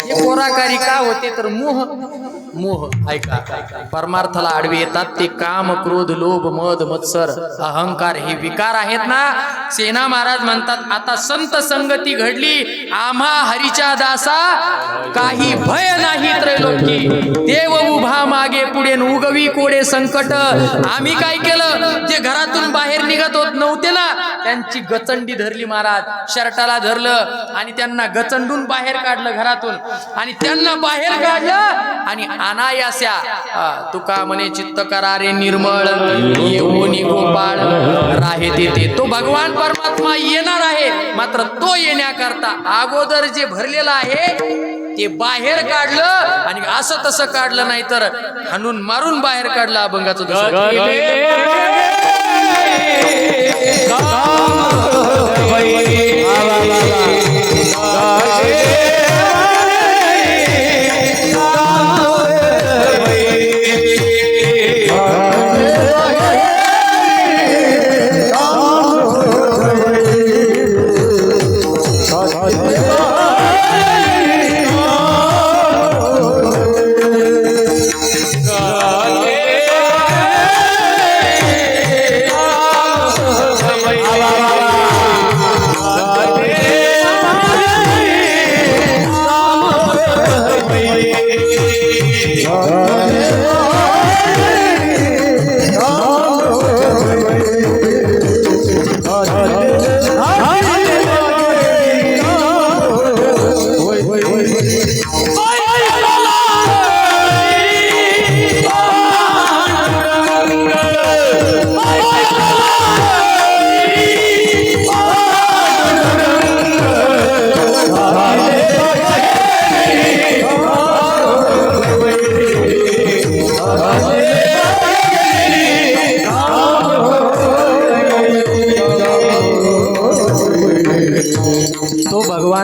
हे कोराकारी का होते तर मोह, मोह. ऐका, परमार्थाला आडवे येतात ते काम क्रोध लोभ मद मत्सर अहंकार हे विकार आहेत ना. सेना महाराज म्हणतात, आता संत संगती घडली आम्हा हरीच्या दासा, काही भय नाही त्रैलोकी. देव उभा मागे पुढे उगवी कोडे संकट. आम्ही काय केलं, जे घरातून बाहेर निघत होत नव्हते ना, त्यांची गचंडी धरली महाराज, शर्टाला धरलं आणि त्यांना गचंडून बाहेर काढलं घरातून. आणि त्यांना बाहेर काढलं आणि अनायास्या तुका म्हणे चित्त करारे निर्मळ येऊन गोपाळ राहे तेथे. तो भगवान परमात्मा येणार आहे, मात्र तो येण्याकरता अगोदर जे भरलेलं आहे ते बाहेर काढलं. आणि असं तसं काढलं नाही तर हाणून मारून बाहेर काढलं अभंगाचं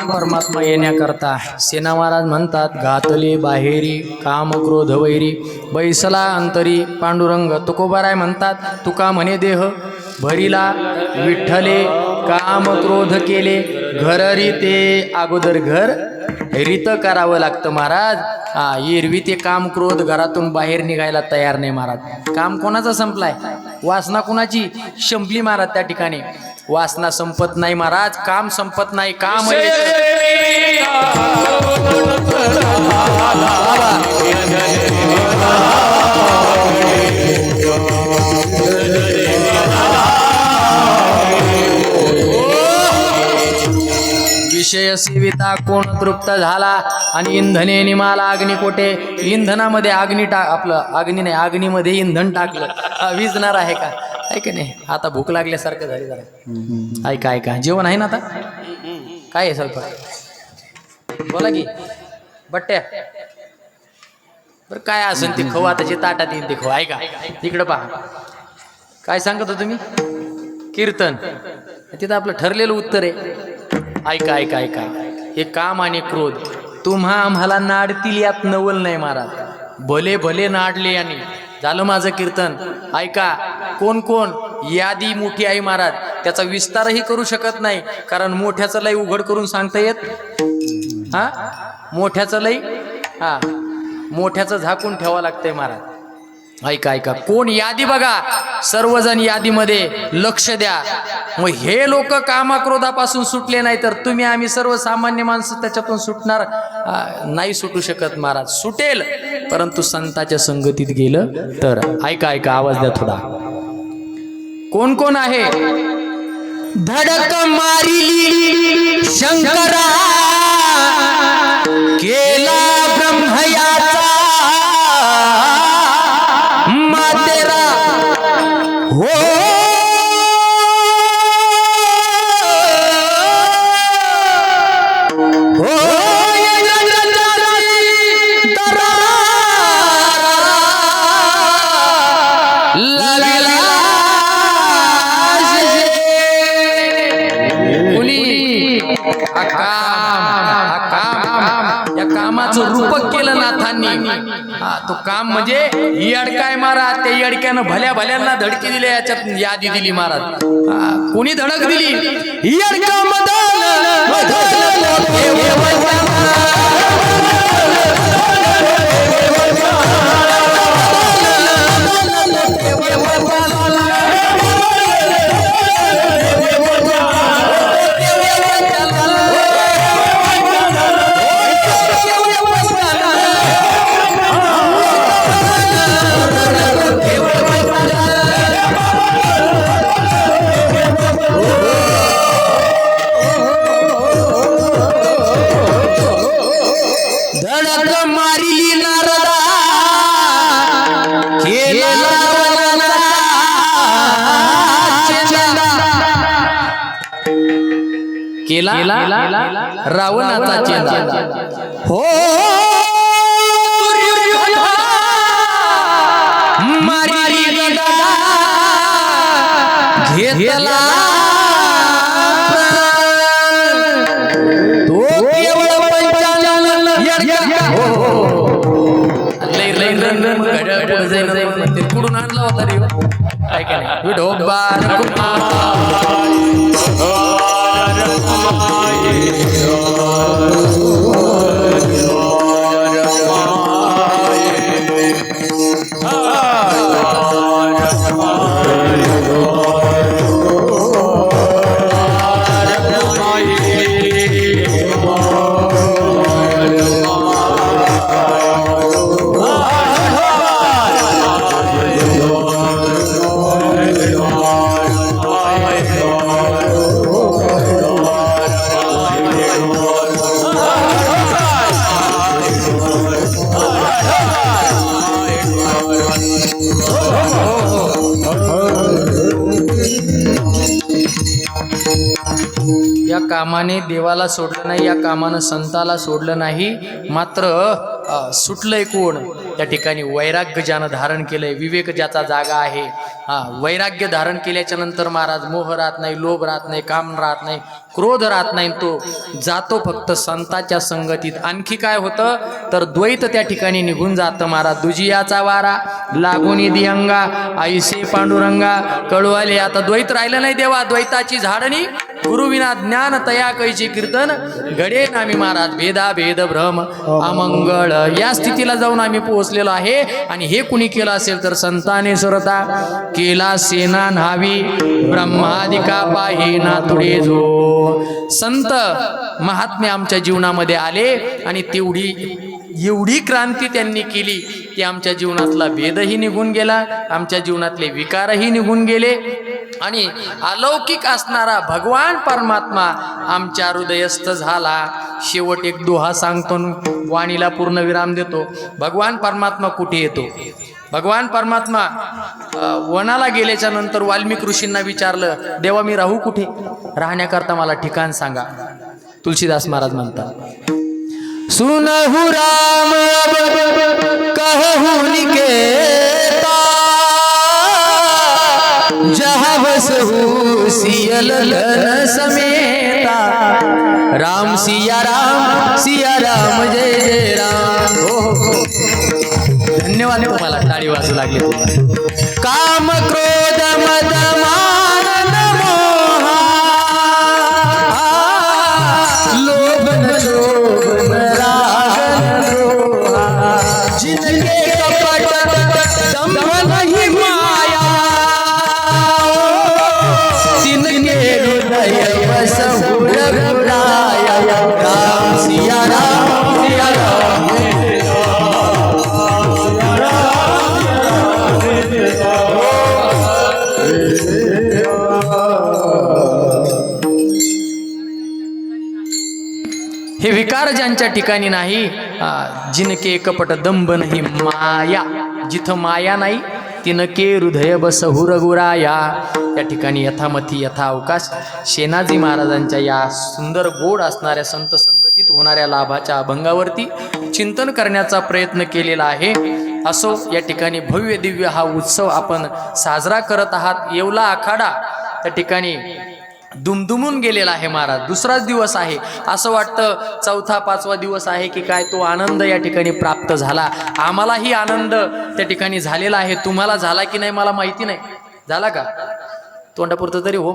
परमात्मा येण्याकरता सेना महाराज म्हणतात, घातले बाहेरी काम क्रोध वैरी बैसला अंतरी पांडुरंग. तुकोबाराय म्हणतात, तुका म्हणे देह भरीला विठ्ठले काम क्रोध केले घर रीते. अगोदर घर रीत करावं लागतं महाराज. एरवी ते काम क्रोध घरातून बाहेर निघायला तयार नाही महाराज. काम कोणाचा संपलाय? वासना कुणाची संपली महाराज? त्या ठिकाणी वासना संपत नाही महाराज, काम संपत नाही. काम विषय सेविता कोण तृप्त झाला आणि इंधने निमाला अग्निकोटे. इंधनामध्ये आपलं अग्नी नाही, अग्नीमध्ये इंधन टाकलं विजणार आहे का? आहे की नाही? आता भूक लागल्यासारखं झाली जरा. ऐका जेवण आहे ना आता? काय आहे स्वयंपाक? बोला की बट्ट्या. बरं काय असेल ते खाऊ, आता जे ताटात येईल ते खाऊ. ऐका इकडं पहा, काय सांगत हो तुम्ही? कीर्तन. तिथं आपलं ठरलेलं उत्तर आहे. ऐका हे काम आणि क्रोध तुम्हा आम्हाला नाडतील यात नवल नाही महाराज. भले भले नाडले आणि झालं माझं कीर्तन. ऐका कोण कोण यादी मोठी आहे महाराज, त्याचा विस्तारही करू शकत नाही, कारण मोठ्याचं लय उघड करून सांगता येत. हा मोठ्याचं लय मोठ्याचं झाकून ठेवावं लागतंय महाराज. ऐका कोण यादी बघा, सर्वजण यादीमध्ये लक्ष द्या. मग हे लोक कामाक्रोधापासून सुटले नाही तर तुम्ही आम्ही सर्वसामान्य माणसं त्याच्यातून सुटणार नाही, सुटू शकत महाराज. सुटेल परंतु संतांच्या संगतीत गेलं तर. ऐका आवाज द्या थोडा. कोण कोण आहे? धडक मारिली शंकरा केला ब्रह्मयाचा मातेरा हो कामाचं रूपक केलं नाथांनी. तो काम म्हणजे यडकाय महाराज. त्या यडक्यानं भल्या भल्यांना धडकी दिली, याच्यात यादी दिली महाराज. कोणी धडक दिली? यडका मदन केला रावणाचा चेला हो मारी गदा घेतला तो केवळ पंचानन यडका लय लय रंग घड्याळ पुढे जाईन ते कुडून आणला होता रे. काय काय विठोबार या कामाने देवाला सोडलं नाही, या कामानं संताला सोडलं नाही. मात्र सुटलंय कोण? त्या ठिकाणी वैराग्य ज्यानं धारण केलंय, विवेक ज्याचा जागा आहे. वैराग्य धारण केल्याच्या नंतर महाराज मोह राहत नाही, लोभ राहत नाही, काम राहत नाही, क्रोध राहत नाही. तो जातो फक्त संतांच्या संगतीत. आणखी काय होतं तर द्वैत त्या ठिकाणी निघून जातं महाराज. दुजियाचा वारा लागून दियंगा आईसे पांडुरंगा कळवाले. आता द्वैत राहिलं नाही देवा. द्वैताची झाडणी गुरुविना ज्ञान तया कैचे कीर्तन घडे नामी महाराज. भेदा भेद भ्रम अमंगळ या स्थितीला जाऊन आम्ही पोहोचलेलो आहे. आणि हे कुणी केलं असेल तर संताने सुरता केला सेना न्हावी ब्रह्मादिका पाही नाथुडे जो. संत महात्मे आमच्या जीवनामध्ये आले आणि तेवढी एवढी क्रांती त्यांनी केली की आमच्या जीवनातला भेदही निघून गेला, आमच्या जीवनातले विकारही निघून गेले आणि अलौकिक असणारा भगवान परमात्मा आमच्या हृदयस्थ झाला. शेवट एक दोहा सांगतो, वाणीला पूर्ण विराम देतो. भगवान परमात्मा कुठे येतो? भगवान परमात्मा वनाला गेल्याच्या नंतर वाल्मिक ऋषींना विचारलं, देवा मी राहू कुठे? राहण्याकरता मला ठिकाण सांगा. तुलसीदास महाराज म्हणतात, सुनहु राम कहु निकेता, जहाँ बसहु सियल लन समेता. राम सिया राम जय जय राम. हो धन्यवाद तुम्हाला, टाळी वाजू लागली. काम क्रोध मद मान मोहा, लोभ न शोभ न राग न द्रोहा. जिनके कपट दंभ नहीं माया, तिनके हृदय बसहु रघुराया. राम सिया राम सिया राम. हे विकार ज्यांच्या ठिकाणी नाही, जिनके कपट दंभ नाही माया, जिथं माया नाही तिनके हृदय बसहु रघुराया. या ठिकाणी यथामथी यथाअवकाश शेनाजी महाराजांच्या या सुंदर गोड असणाऱ्या संत संगतीत होणाऱ्या लाभाच्या अभंगावरती चिंतन करण्याचा प्रयत्न केलेला आहे. असो, या ठिकाणी भव्य दिव्य हा उत्सव आपण साजरा करत आहात. येवला आखाडा त्या ठिकाणी दुमदुमून गेलेला आहे महाराज. दुसराच दिवस आहे, असं वाटतं चौथा पाचवा दिवस आहे की काय. तो आनंद या ठिकाणी प्राप्त झाला. आम्हालाही आनंद त्या ठिकाणी झालेला आहे. तुम्हाला झाला की नाही मला माहिती नाही. झाला का? तोंडापुरतं तरी हो.